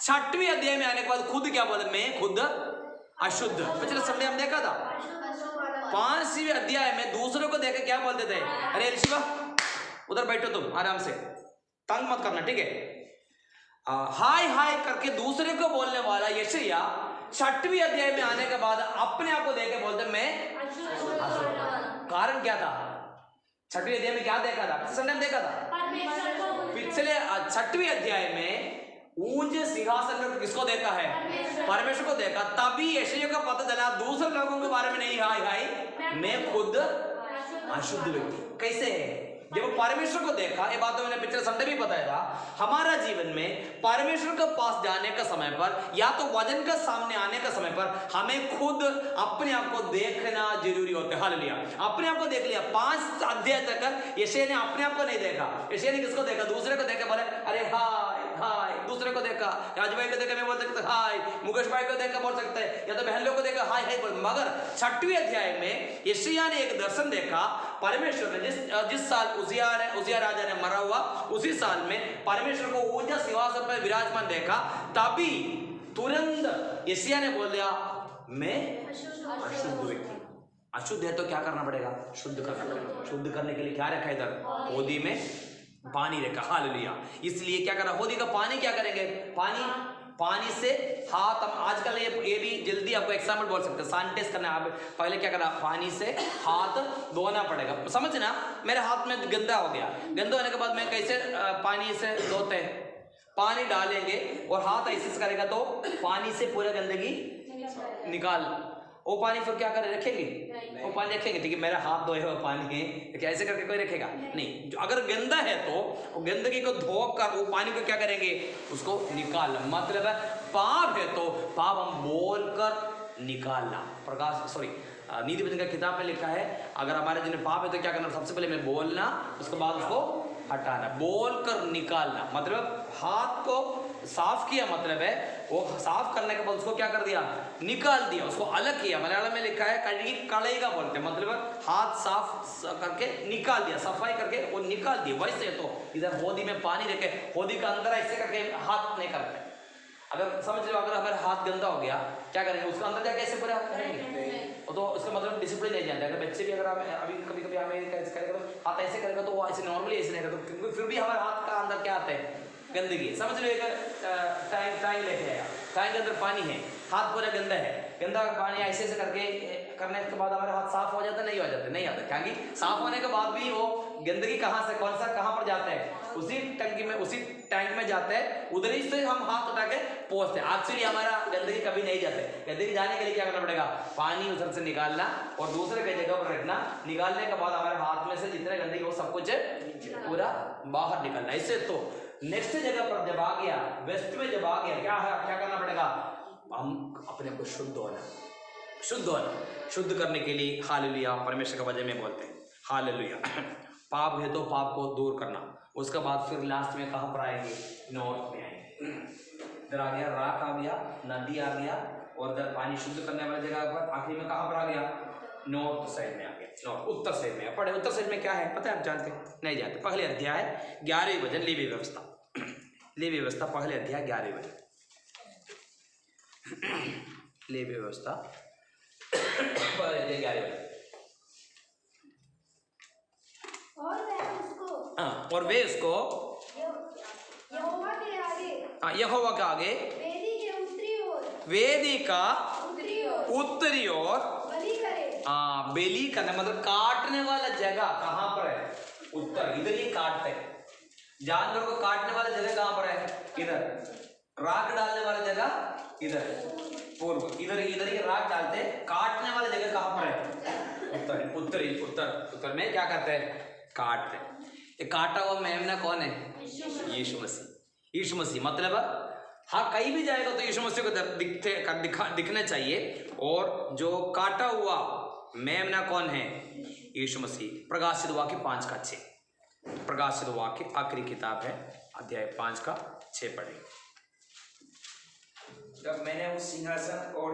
6वें अध्याय में आने के बाद खुद क्या बोलते, मैं खुद अशुद्ध। पिछले संडे हम देखा था 5वें अध्याय में दूसरों को देखकर क्या बोलते थे, अरे शिवा उधर बैठो तुम आराम से, तंग मत करना, ठीक है। हाय हाय करके दूसरे को बोलने वाला यशायाह 6वें अध्याय में आने के बाद अपने आप को देख के बोलते मैं अशुद्ध। कारण क्या था, 6वें अध्याय में क्या देखा था, संडे में देखा था। पिछले 6वें अध्याय में ऊंचे सिंहासन पर किसको देखा है, परमेश्वर को देखा। तभी यशायाह को पता चला दूसरे लोगों के बारे में नहीं, हाय हाय मैं खुद अशुद्ध व्यक्ति। कैसे है, जब परमेश्वर को देखा, ये बात तो मैंने पिछले संडे भी बताया था। हमारा जीवन में परमेश्वर के पास जाने का समय पर या तो वचन का सामने आने का समय पर हमें खुद अपने आप को देखना जरूरी होता है। हालेलुया, अपने आप को देख लिया। 5 अध्याय तक यशायाह ने अपने आप को नहीं देखा। यशायाह ने किसको देखा, दूसरे को देखा, बोले अरे हाय हाय। दूसरे को देखा, राज भाई को देखा मैं बोल सकता हाय, मुकेश भाई को देखा बोल सकते हैं, या तो बहन लोग को देखा हाय हाय बोल। मगर 6वें अध्याय में यशायाह ने एक दर्शन देखा। परमेश्वर ने जिस साल उजिया राजा ने मरा हुआ, उसी साल में परमेश्वर को ऊंचा सिंहासन पर विराजमान देखा। तभी तुरंत यशायाह ने बोल दिया मैं अशुद्ध व्यक्ति। अशुद्ध है तो क्या करना पड़ेगा, शुद्ध करना पड़ेगा। शुद्ध करने के लिए क्या रखा है इधर, होदी में पानी रखा। हालेलुया। इसलिए क्या करा, होदी का पानी क्या करेंगे, पानी से हाथ। हम आजकल ये भी जल्दी आपको एग्जाम्पल बोल सकते हैं, सैनिटाइज करना। आप पहले क्या करा, पानी से हाथ धोना पड़ेगा। समझना, मेरे हाथ में गंदा हो गया, गंदा होने के बाद मैं कैसे पानी से धोते हैं, पानी डालेंगे और हाथ ऐसे करेगा तो पानी से पूरा गंदगी निकाल। वो पानी फिर क्या करे, रखेंगे, वो पानी रखेंगे, ठीक है मेरा हाथ धोए हुआ पानी है, क्या ऐसे करके कोई रखेगा नहीं। अगर गंदा है तो गंदगी को धोकर वो पानी को क्या करेंगे, उसको निकालना। मतलब है पाप है तो पाप हम बोलकर निकालना। नीति वचन का किताब में लिखा है, अगर हमारे जिन्हें पाप है तो क्या करना, सबसे पहले मैं बोलना, उसके बाद उसको हटाना, बोलकर निकालना। मतलब हाथ को साफ किया, मतलब है वो साफ करने के बाद उसको क्या कर दिया, निकाल दिया, उसको अलग किया। मलयालम में लिखा है कड़ी कड़ेगा बोलते हैं, मतलब हाथ साफ करके निकाल दिया, सफाई करके वो निकाल दिया। वैसे तो इधर होदी में पानी रखे, होदी का अंदर ऐसे करके हाथ नहीं करते। अगर समझ लो, अगर हमारा हाथ गंदा हो गया क्या करेंगे, उसका अंदर जाके ऐसे पूरा करेंगे, तो उसका मतलब डिसिप्लिन नहीं जानते। अगर बच्चे भी अगर अभी कभी कभी हमें कैसे करेगा तो हाथ ऐसे करेगा तो वो ऐसे नॉर्मली ऐसे नहीं करेगा, क्योंकि फिर भी हमारे हाथ का अंदर क्या आता है, गंदगी। समझ लो एक टैंक लेके आया, टैंक के अंदर पानी है, हाथ पूरा गंदा है, गंदा पानी ऐसे ऐसे करके करने के बाद हमारे हाथ साफ हो जाता, नहीं हो जाता, नहीं आता, क्योंकि साफ होने के बाद भी वो गंदगी कहाँ से कौन सा कहाँ पर जाता है, उसी टंकी में उसी टैंक में जाता है, उधर ही से हम हाथ उठा के पहुंचते हैं। एक्चुअली हमारा गंदगी कभी नहीं जाते। गंदगी जाने के लिए क्या करना पड़ेगा, पानी उधर से निकालना और दूसरे की जगह पर रखना, निकालने के बाद हमारे हाथ में से जितने गंदगी वो सब कुछ पूरा बाहर निकलना। इससे तो नेक्स्ट जगह पर जब आ गया, वेस्ट में जब आ गया, क्या है, क्या करना पड़ेगा, हम अपने को शुद्ध होना, शुद्ध होना, शुद्ध करने के लिए हालेलुया परमेश्वर का वजह में बोलते हैं, हालेलुया। पाप है तो पाप को दूर करना, उसके बाद फिर लास्ट में कहाँ पर आएंगे, नॉर्थ में आएंगे। इधर आ गया, राख आ गया, नदी आ गया, और इधर पानी शुद्ध करने वाली जगह पर आखिरी में कहाँ पर आ गया, नॉर्थ साइड में आ गया, नॉर्थ उत्तर साइड में। पढ़े उत्तर साइड में क्या है पता है, आप जानते नहीं जानते? पहले अध्याय 11वें वचन, लेवी व्यवस्था, लेवी व्यवस्था पहले अध्याय 11वें वचन, लेवी व्यवस्था पहले अध्याय 11वें वचन। और वे उसको यहोवा के आगे, यहोवा के आगे वेदी के उत्तरी ओर, वेदी का उत्तरी ओर बलि करे। बलि बेली करना मतलब काटने वाला जगह कहाँ पर है, उत्तर, इधर ही काटते हैं। जानवर को काटने वाला जगह कहाँ पर है, इधर। राख डालने वाली जगह इधर, पूर्व, इधर इधर ही राख डालते, काटने वाली जगह कहाँ पर है, उत्तर, उत्तरी, उत्तर, उत्तर में क्या करते हैं, काटते हैं। ये काटा हुआ मेमना कौन है, यीशु मसीह, यीशु मसीह। मतलब हाँ कहीं भी जाएगा तो यीशु मसीह को दिखना चाहिए। और जो काटा हुआ मेमना कौन है, यीशु मसीह। प्रकाशित वाक्य 5:6, प्रकाशित वाक्य आखिरी किताब है, अध्याय 5:6 पढ़ेंगे। तब मैंने उस सिंहासन और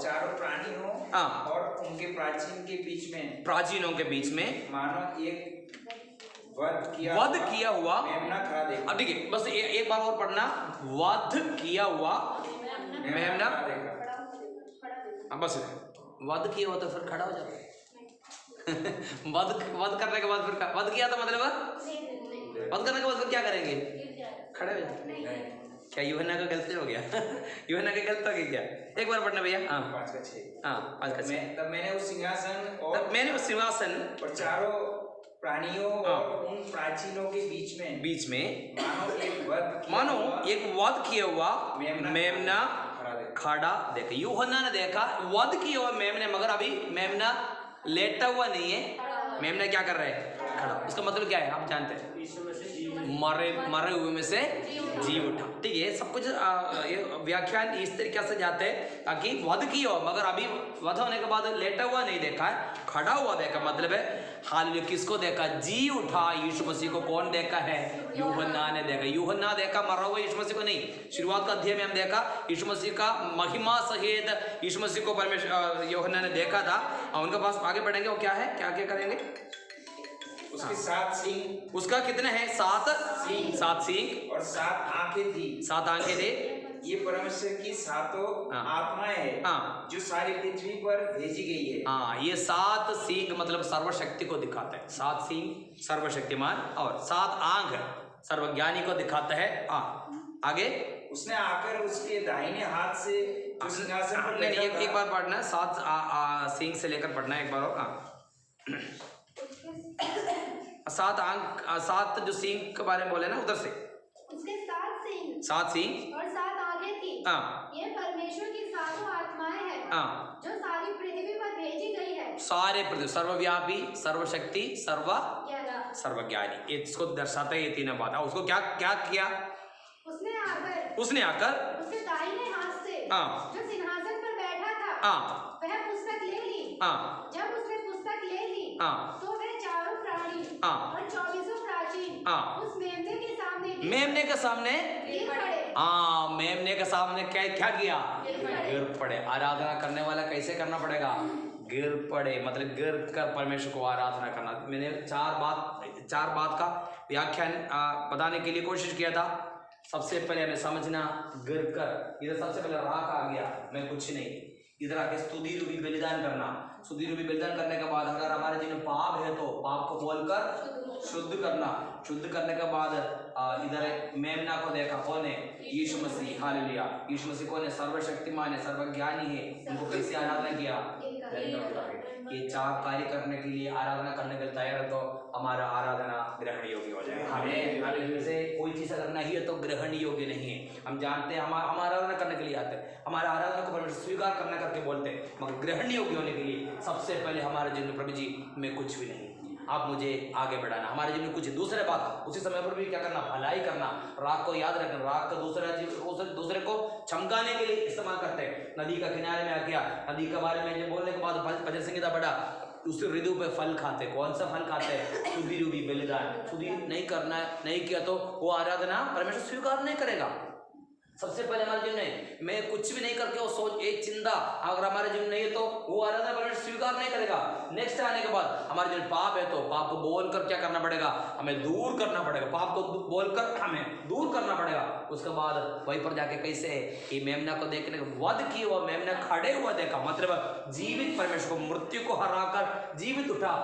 चारों प्राणियों और उनके प्राचीनों के बीच में मानो एक वध किया हुआ मेमना खड़ा देखा। अब देखिए बस एक बार और पढ़ना, वध किया हुआ मेमना, बस वध किया हुआ तो फिर खड़ा हो जाता है। वध करने के बाद फिर वध किया तो मतलब वध करने के बाद फिर क्या करेंगे, खड़े हो जाते। क्या यूहन्ना का गलती हो गया? यूहन्ना का गलत हो गया क्या? एक बार पढ़ना भैया। 5:6। तब मैंने उस सिंहासन और चारों प्राणियों और उन प्राचीनों के बीच में मानो एक वध किया हुआ मेमना खड़ा देखा। यूहन्ना ने देखा वध किया हुआ मेमने, मगर अभी मेमना लेटा हुआ नहीं है, मेमना क्या कर रहे हैं, खड़ा। इसका मतलब क्या है आप जानते हैं, मरे हुए में से जी उठा। ठीक है, सब कुछ ये व्याख्यान इस तरीके से जाते हैं ताकि वध किया हो मगर अभी वध होने के बाद लेटा हुआ नहीं देखा है, खड़ा हुआ देखा। मतलब है हालेलुया, किसको देखा, जी उठा यीशु मसीह को। कौन देखा है, यूहन्ना ने देखा। यूहन्ना देखा मरा हुआ यीशु मसीह को नहीं। शुरुआत का अध्याय में हम देखा यीशु मसीह का महिमा सहित यीशु मसीह को परमेश्वर यूहन्ना ने देखा था। और उनके पास आगे बढ़ेंगे, वो क्या है, क्या क्या करेंगे, उसके 7 सींग, उसका कितने हैं, 7 सींग और 7 आंखें थी। 7 आंखें थे। ये परमेश्वर की 7 आत्माएं हैं जो सारी पृथ्वी पर भेजी गई है। हाँ, ये 7 सींग मतलब सर्वशक्ति को दिखाता है। 7 सींग सर्वशक्तिमान और 7 आंख सर्वज्ञानी को दिखाता है। आगे उसने आकर उसके दाहिने हाथ से जो सिंहासन पर बैठा था। एक बार पढ़ना, 7 सींग से लेकर पढ़ना एक बार और। 7 आंख, 7 जो सींग के बारे में बोले ना उधर से। उसके 7 सींग और 7 आंखें थी। ये परमेश्वर की 7 आत्माएं हैं जो सारी पृथ्वी पर भेजी गई है। सारे पृथ्वी, सर्वव्यापी, सर्वशक्ति, सर्वज्ञानी, इसको दर्शाता है ये तीनों बात। उसको क्या क्या किया, उसने आकर उसके दाहिने हाथ से जो सिंहासन पर बैठा था वह पुस्तक ले ली। जब उसने पुस्तक ले ली तो वह चारों प्राणी और 24 प्राचीन हाँ। उस मेमने के सामने मेमने के सामने गिर पड़े। हाँ, मेमने के सामने क्या किया? गिर पड़े। गिर पड़े। आराधना करने वाला कैसे करना पड़ेगा? गिर पड़े, मतलब गिर कर परमेश्वर को आराधना करना। मैंने चार बात का व्याख्यान बताने के लिए कोशिश किया था। सबसे पहले हमें समझना, गिर कर, इधर सबसे पहले राख आ गया, मैं कुछ नहीं, इधर आके स्तुति रूपी बलिदान करना। स्तुति रूपी बलिदान करने के बाद अगर हमारे जीवन में पाप है तो पाप को बोलकर शुद्ध करना। शुद्ध करने के बाद इधर मेमना को देखा, कौन है? यीशु मसीह। हालेलुया। यीशु मसीह कौन है? सर्वशक्तिमान है, सर्वज्ञानी है। उनको कैसे आराधना किया? ये चार कार्य करने के लिए, आराधना करने के लिए तैयार है तो हमारा आराधना ग्रहण योग्य हो जाएगा। हमें से कोई चीज़ अगर नहीं है तो ग्रहण योग्य नहीं है। हम जानते हैं, हम आराधना करने के लिए आते हैं, हमारा आराधना को परमेश्वर स्वीकार करना करके बोलते हैं, मगर ग्रहण योग्य होने के लिए सबसे पहले हमारे जीवन में, प्रभु जी मैं कुछ भी नहीं, आप मुझे आगे बढ़ाना। हमारे जीवन में कुछ दूसरे बात, उसी समय पर भी क्या करना? भलाई करना। राख को याद रखना। राख का दूसरे को चमकाने के लिए इस्तेमाल करते हैं। नदी का किनारे में आ गया, नदी के बारे में बोलने के बाद भजन संगीता पढ़ा, उसके ऋतु पे फल खाते। कौन सा फल खाते हैं? शुद्धि रूपी बलिदान। शुद्धि नहीं करना, नहीं किया तो वो आराधना परमेश्वर स्वीकार नहीं करेगा। सबसे पहले हमारे जीवन में मैं कुछ भी नहीं करके वो सोच, एक चिंता अगर हमारे जीवन नहीं है तो वो आराधना परमेश्वर स्वीकार नहीं करेगा। नेक्स्ट आने के बाद हमारे जीवन पाप है तो पाप को बोलकर क्या करना पड़ेगा? हमें दूर करना पड़ेगा। पाप को बोलकर हमें दूर करना पड़ेगा। उसके बाद वहीं पर जाके कैसे है कि मेमना को देखने के वध की हुआ मेमना खड़े हुआ देखा, मतलब जीवित परमेश्वर को, मृत्यु को हराकर जीवित उठा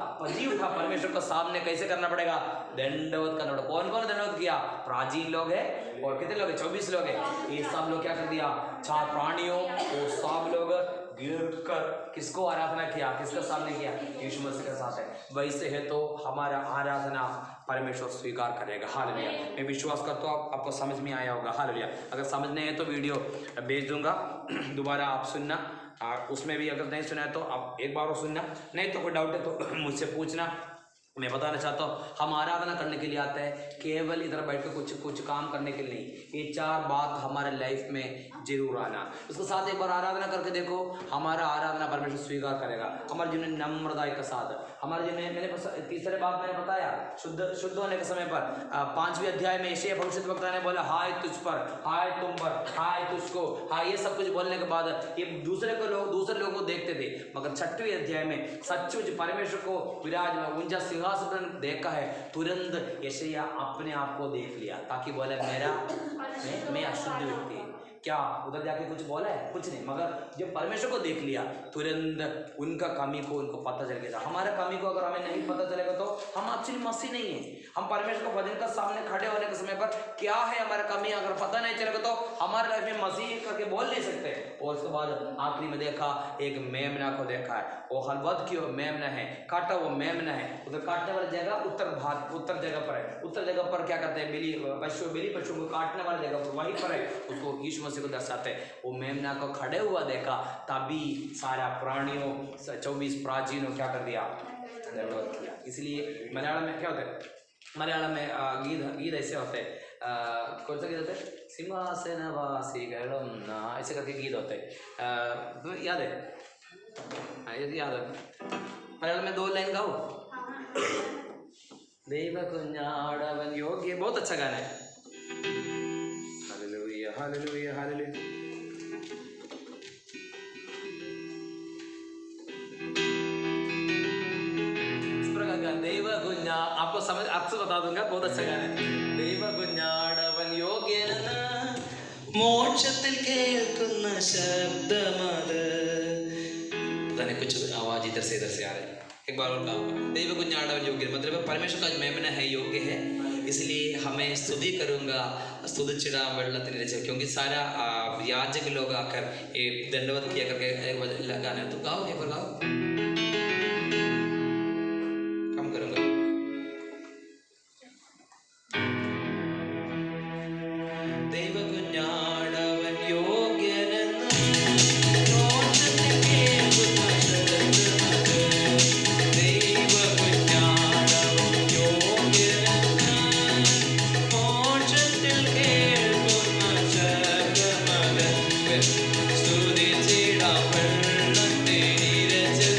परमेश्वर को सामने कैसे करना पड़ेगा? दंडवत करना पड़ेगा। कौन कौन दंडवत किया? प्राचीन लोग है और कितने लोग है? 24 लोग है। ये सब लोग क्या कर दिया? 4 प्राणियों और सब लोग गिर कर किसको आराधना किया? किसका सामने किया? यीशु मसीह के साथ है। वैसे है तो हमारा आराधना परमेश्वर स्वीकार करेगा। हालेलुया। मैं विश्वास करता हूँ आपको समझ में आया होगा। हालेलुया। अगर समझ नहीं है तो वीडियो भेज दूंगा, दोबारा आप सुनना। उसमें भी अगर नहीं सुना है तो आप एक बार और सुनना, नहीं तो कोई डाउट है तो मुझसे पूछना। मैं बताना चाहता हूँ, हम आराधना करने के लिए आते हैं, केवल इधर बैठ कर कुछ काम करने के लिए नहीं। ये 4 बात हमारे लाइफ में जरूर आना। उसके साथ एक बार आराधना करके देखो, हमारा आराधना परमेश्वर स्वीकार करेगा। हमारे जीवन में नम्रता के साथ, हमारे जीवन में, मैंने तीसरे बात मैंने बताया, शुद्ध होने के समय पर 5वें अध्याय में यशायाह भविष्यद्वक्ता ने बोला, हाय तुझ पर, हाय तुम पर, हाय तुझको, हाय, ये सब कुछ बोलने के बाद ये दूसरे लोगों को देखते थे, मगर 6वें अध्याय में सचमुच परमेश्वर को विराजमान उनका सिंहासन देखा है। तुरंत यशायाह अपने आप को देख लिया, ताकि बोले मैं अशुद्ध व्यक्ति। क्या उधर जाके कुछ बोला है? कुछ नहीं, मगर जब परमेश्वर को देख लिया तुरंत उनका कमी को उनको पता चल गया। हमारा कमी को अगर हमें नहीं पता चलेगा तो हम एक्चुअली मसीह नहीं है। हम परमेश्वर को वचन का सामने खड़े होने के समय पर क्या है हमारा कमी अगर पता नहीं चलेगा तो हमारे लाइफ में मसीह करके बोल नहीं सकते। और उसके बाद आखिरी में देखा, एक मेमना को देखा है, वो हलवद की मेमना है, काटा वो मेमना है। उधर काटने वाली जगह उत्तर जगह पर है। उत्तर जगह पर क्या करते हैं? बलि पशु को काटने वाली जगह पर वहीं पर है, उसको यीशु मसीह को दर्शाते हैं। वो मेमना को खड़े हुआ देखा, तभी सारा प्राणियों 24 प्राचीनों क्या कर दिया? धन्यवाद किया। इसलिए मलयालम में क्या होता है? मलयालम में गीत ऐसे होते हैं, कौन सा गीत होता है? सिंहासनवासी गणना, ऐसे करके गीत होते हैं। तो याद है? यदि याद है मलयालम में 2 लाइन गाओ। देव कुंजाड़वन योग्य, बहुत अच्छा गाना है। Hallelujah hallelujah hallelujah. देव कुंजा, आपको समझ आपसे बता दूंगा, बहुत अच्छा गाना है। देव कुंजाड़वन योग्यन मोक्षത്തിൽ കേൾക്കുന്ന ശബ്ദമത്, पता नहीं कुछ आवाज इधर से आ रही है। एक बार और गाऊंगा, देव कुंजाड़वन योग्य, मतलब परमेश्वर का मेमना है, योग्य है, इसलिए हमें स्तुति करूंगा, स्तुतिचिड़ा वेള്ളത്തിൽ रचे, क्योंकि सारा याजक लोग आकर ये दंडवत किया करके गाना है। तो गाओ, एक बार गाओ। कम करूंगा। देव कुंजाड़वन योग्यനെന്ന് മോക്ഷത്തിൽ കേൾക്കുന്ന ശബ്ദമത്, ദൈവ കുഞ്ഞാടവൻ യോഗ്യനെന്ന് മോക്ഷത്തിൽ കേൾക്കുന്ന ശബ്ദമത്, സ്തുതിച്ചിടാം വെള്ളത്തിൽ ഇരച്ചിൽ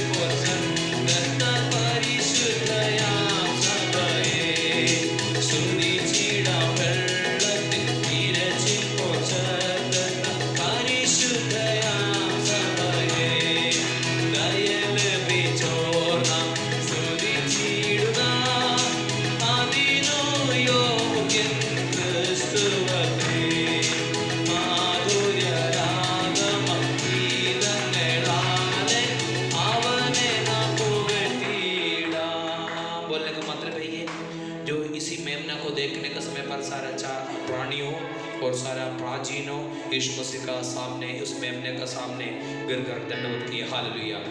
बोलने का मतलब है ये, जो इसी मेमना को देखने के समय पर सारा प्राणियों और सारा प्राचीनों यीशु मसीह का सामने, उस मेमने का सामने गिरकर दंडवत किए। हालेलुया।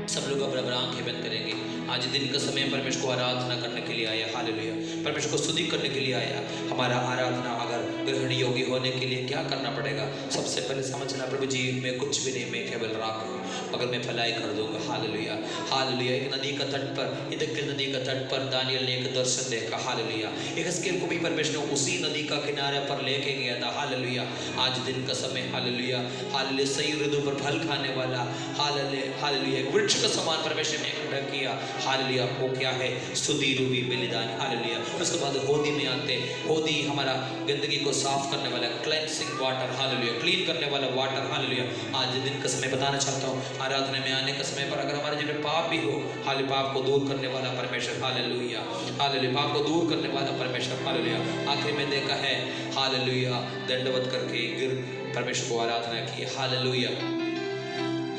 सब लोग अपना आंखें बंद करेंगे। आज दिन का समय परमेश्वर को आराधना करने के लिए आया। हालेलुया। परमेश्वर को स्तुति करने के लिए आया। हमारा आराधना अगर ग्रहण योग्य होने के लिए क्या करना पड़ेगा? सबसे पहले समझना, प्रभु जी मैं कुछ भी नहीं, मैं केवल राख हूँ, मगर मैं भलाई कर दूंगा। हालेलुया। हालेलुया। एक नदी का तट पर, इधर के नदी का तट पर दानियल ने एक दर्शन देखा। हालेलुया। यहेजकेल को भी परमेश्वर उसी नदी का किनारे पर लेके गया था। हालेलुया। आज दिन का समय, हालेलुया, हालेलुया, सही ऋतु पर फल खाने वाला, हालेलुया, वृक्ष का समान परमेश्वर ने खड़ा किया। हालेलुया। वो क्या है? स्तुति रूपी बलिदान। हालेलुया। उसके बाद होदी में आते, होदी हमारा गंदगी को साफ करने वाला, क्लेंसिंग वाटर। हालेलुया। क्लीन करने वाला वाटर। हालेलुया। आज दिन का समय बताना चाहता हूँ, आराधना में आने का समय पर अगर हमारे जीवन में पाप भी हो, हालेलुया, पाप को दूर करने वाला परमेश्वर। हालेलुया। हालेलुया। पाप को दूर करने वाला परमेश्वर। हालेलुया। आखिर में देखा है, हालेलुया, दंडवत करके गिर परमेश्वर को आराधना की। हालेलुया।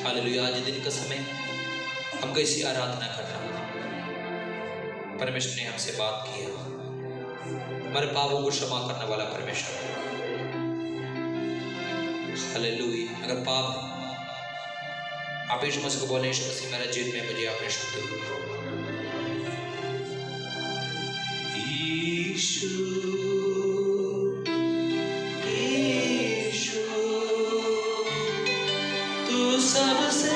हालेलुया। आज दिन का समय हम कैसी आराधना कर रहे हैं? परमेश्वर ने हमसे बात की है, हमारे पापों को क्षमा करने वाला परमेश्वर। हालेलुया। अगर पाप, आप यीशु मसीह को बोले, यीशु मसीह मेरा जीवन में मुझे आपने शुद्ध करो। यीशु तू सबसे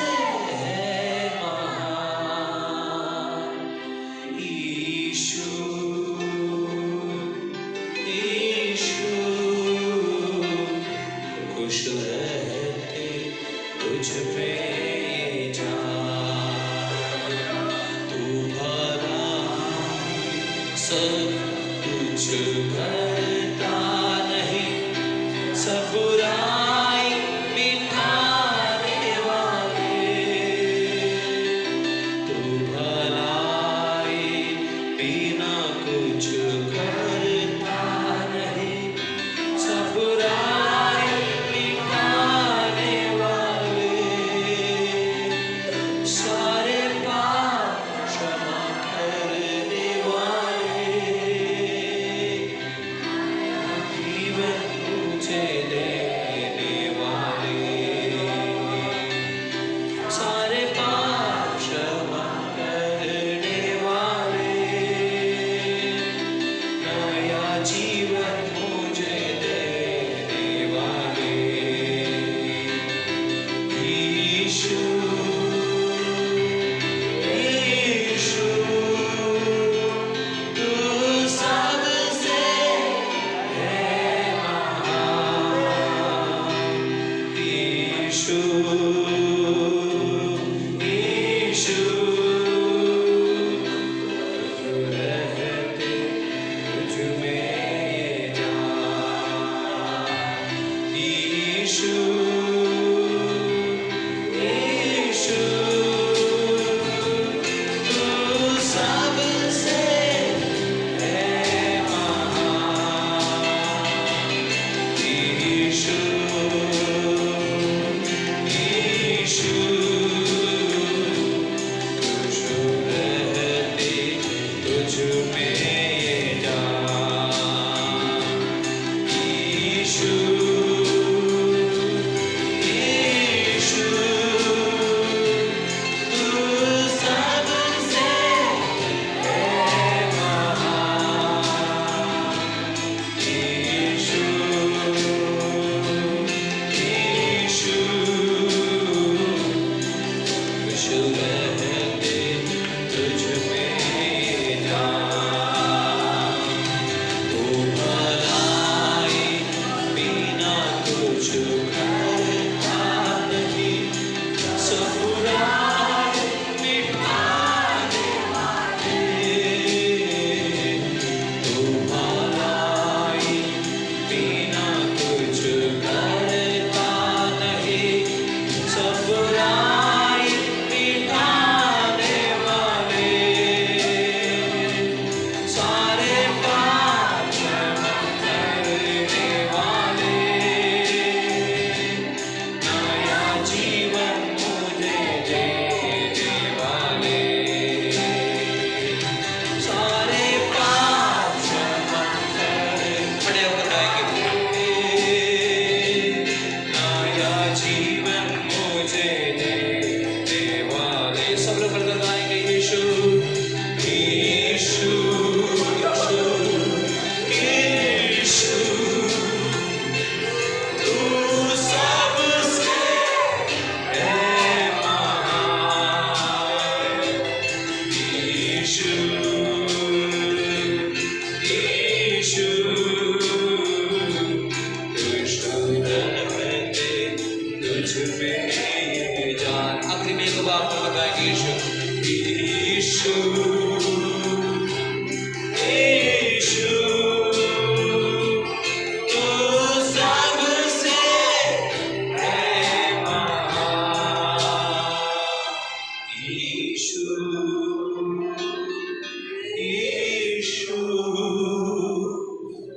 यीशु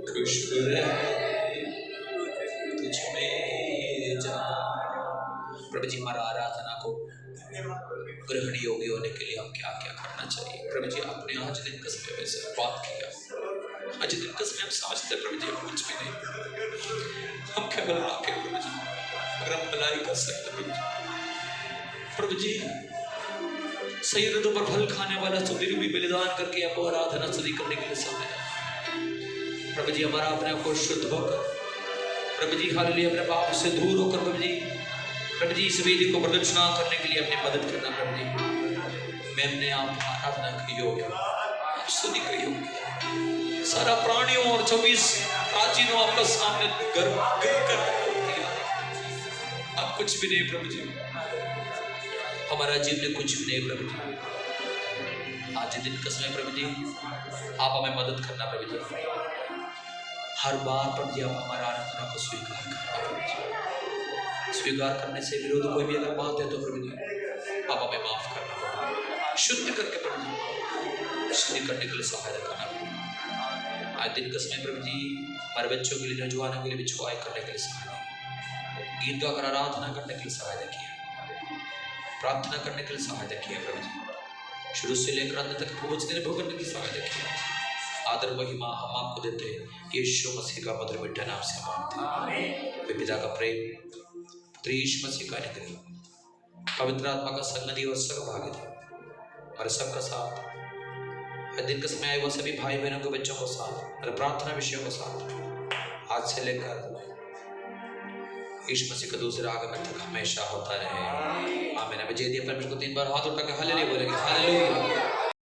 खुश रहे तुझ में जा। प्रभु जी हमारा आराधना को ग्रहण योग्य होने के लिए हम क्या क्या करना चाहिए? प्रभु जी आपने आज दिन का समय वैसे बात किया, आज दिन का समय हम समझते प्रभु जी हम कुछ भी नहीं, हम केवल आके प्रभु जी अगर हम भलाई कर सकते प्रभु जी सही ऋतु पर फल खाने वाला सुधीर भी बलिदान करके आपको आराधना स्तुति करने के लिए समय है। प्रभु जी हमारा अपने आप को शुद्ध होकर प्रभु जी हालेलुया अपने पाप से दूर होकर प्रभु जी इस वेदी को प्रदक्षिणा करने के लिए अपनी मदद करना। प्रभु जी मैं अपने आप आराधना के योग्य, स्तुति के योग्य, सारा प्राणियों और 24 प्राचीनों आपका सामने गर्व कर अब कुछ भी नहीं प्रभु जी, हमारा जीवन कुछ भी नहीं प्रभु जी। आज दिन का समय प्रभु जी आप हमें मदद करना प्रभु जी, हर बार प्रभु जी आप हमारा आराधना को स्वीकार करना प्रभु जी। स्वीकार करने से विरोध कोई भी अगर बात है तो प्रभु जी आप हमें माफ करना, शुद्ध करके प्रभु जी शुद्ध करने के लिए सहायता करना। आज दिन का समय प्रभु जी हमारे बच्चों के लिए, नौजवानों के लिए बिछुआई करने के लिए सहायता, गीत गाकर आराधना करने के लिए सहायता किया, प्रार्थना करने के लिए सहायता किया प्रभु जी, शुरू से लेकर अंत तक पहुंचने भोगने की सहायता किया। आदर महिमा हम आपको देते हैं यीशु मसीह का मधुर मीठा नाम से मांगते हैं। पिता का प्रेम, पुत्र यीशु मसीह का अनुग्रह, पवित्र आत्मा का संगति और सहभागिता हमारे सबका साथ हर दिन के समय आए वो सभी भाई बहनों के बच्चों को साथ और प्रार्थना विषयों को साथ आज से लेकर यीशु मसीह का दूसरा आगमन तक हमेशा होता रहे। आमीन। अब जय दिया परमेश्वर को 3 बार हाथ उठा के हालेलुया बोलेंगे। हालेलुया।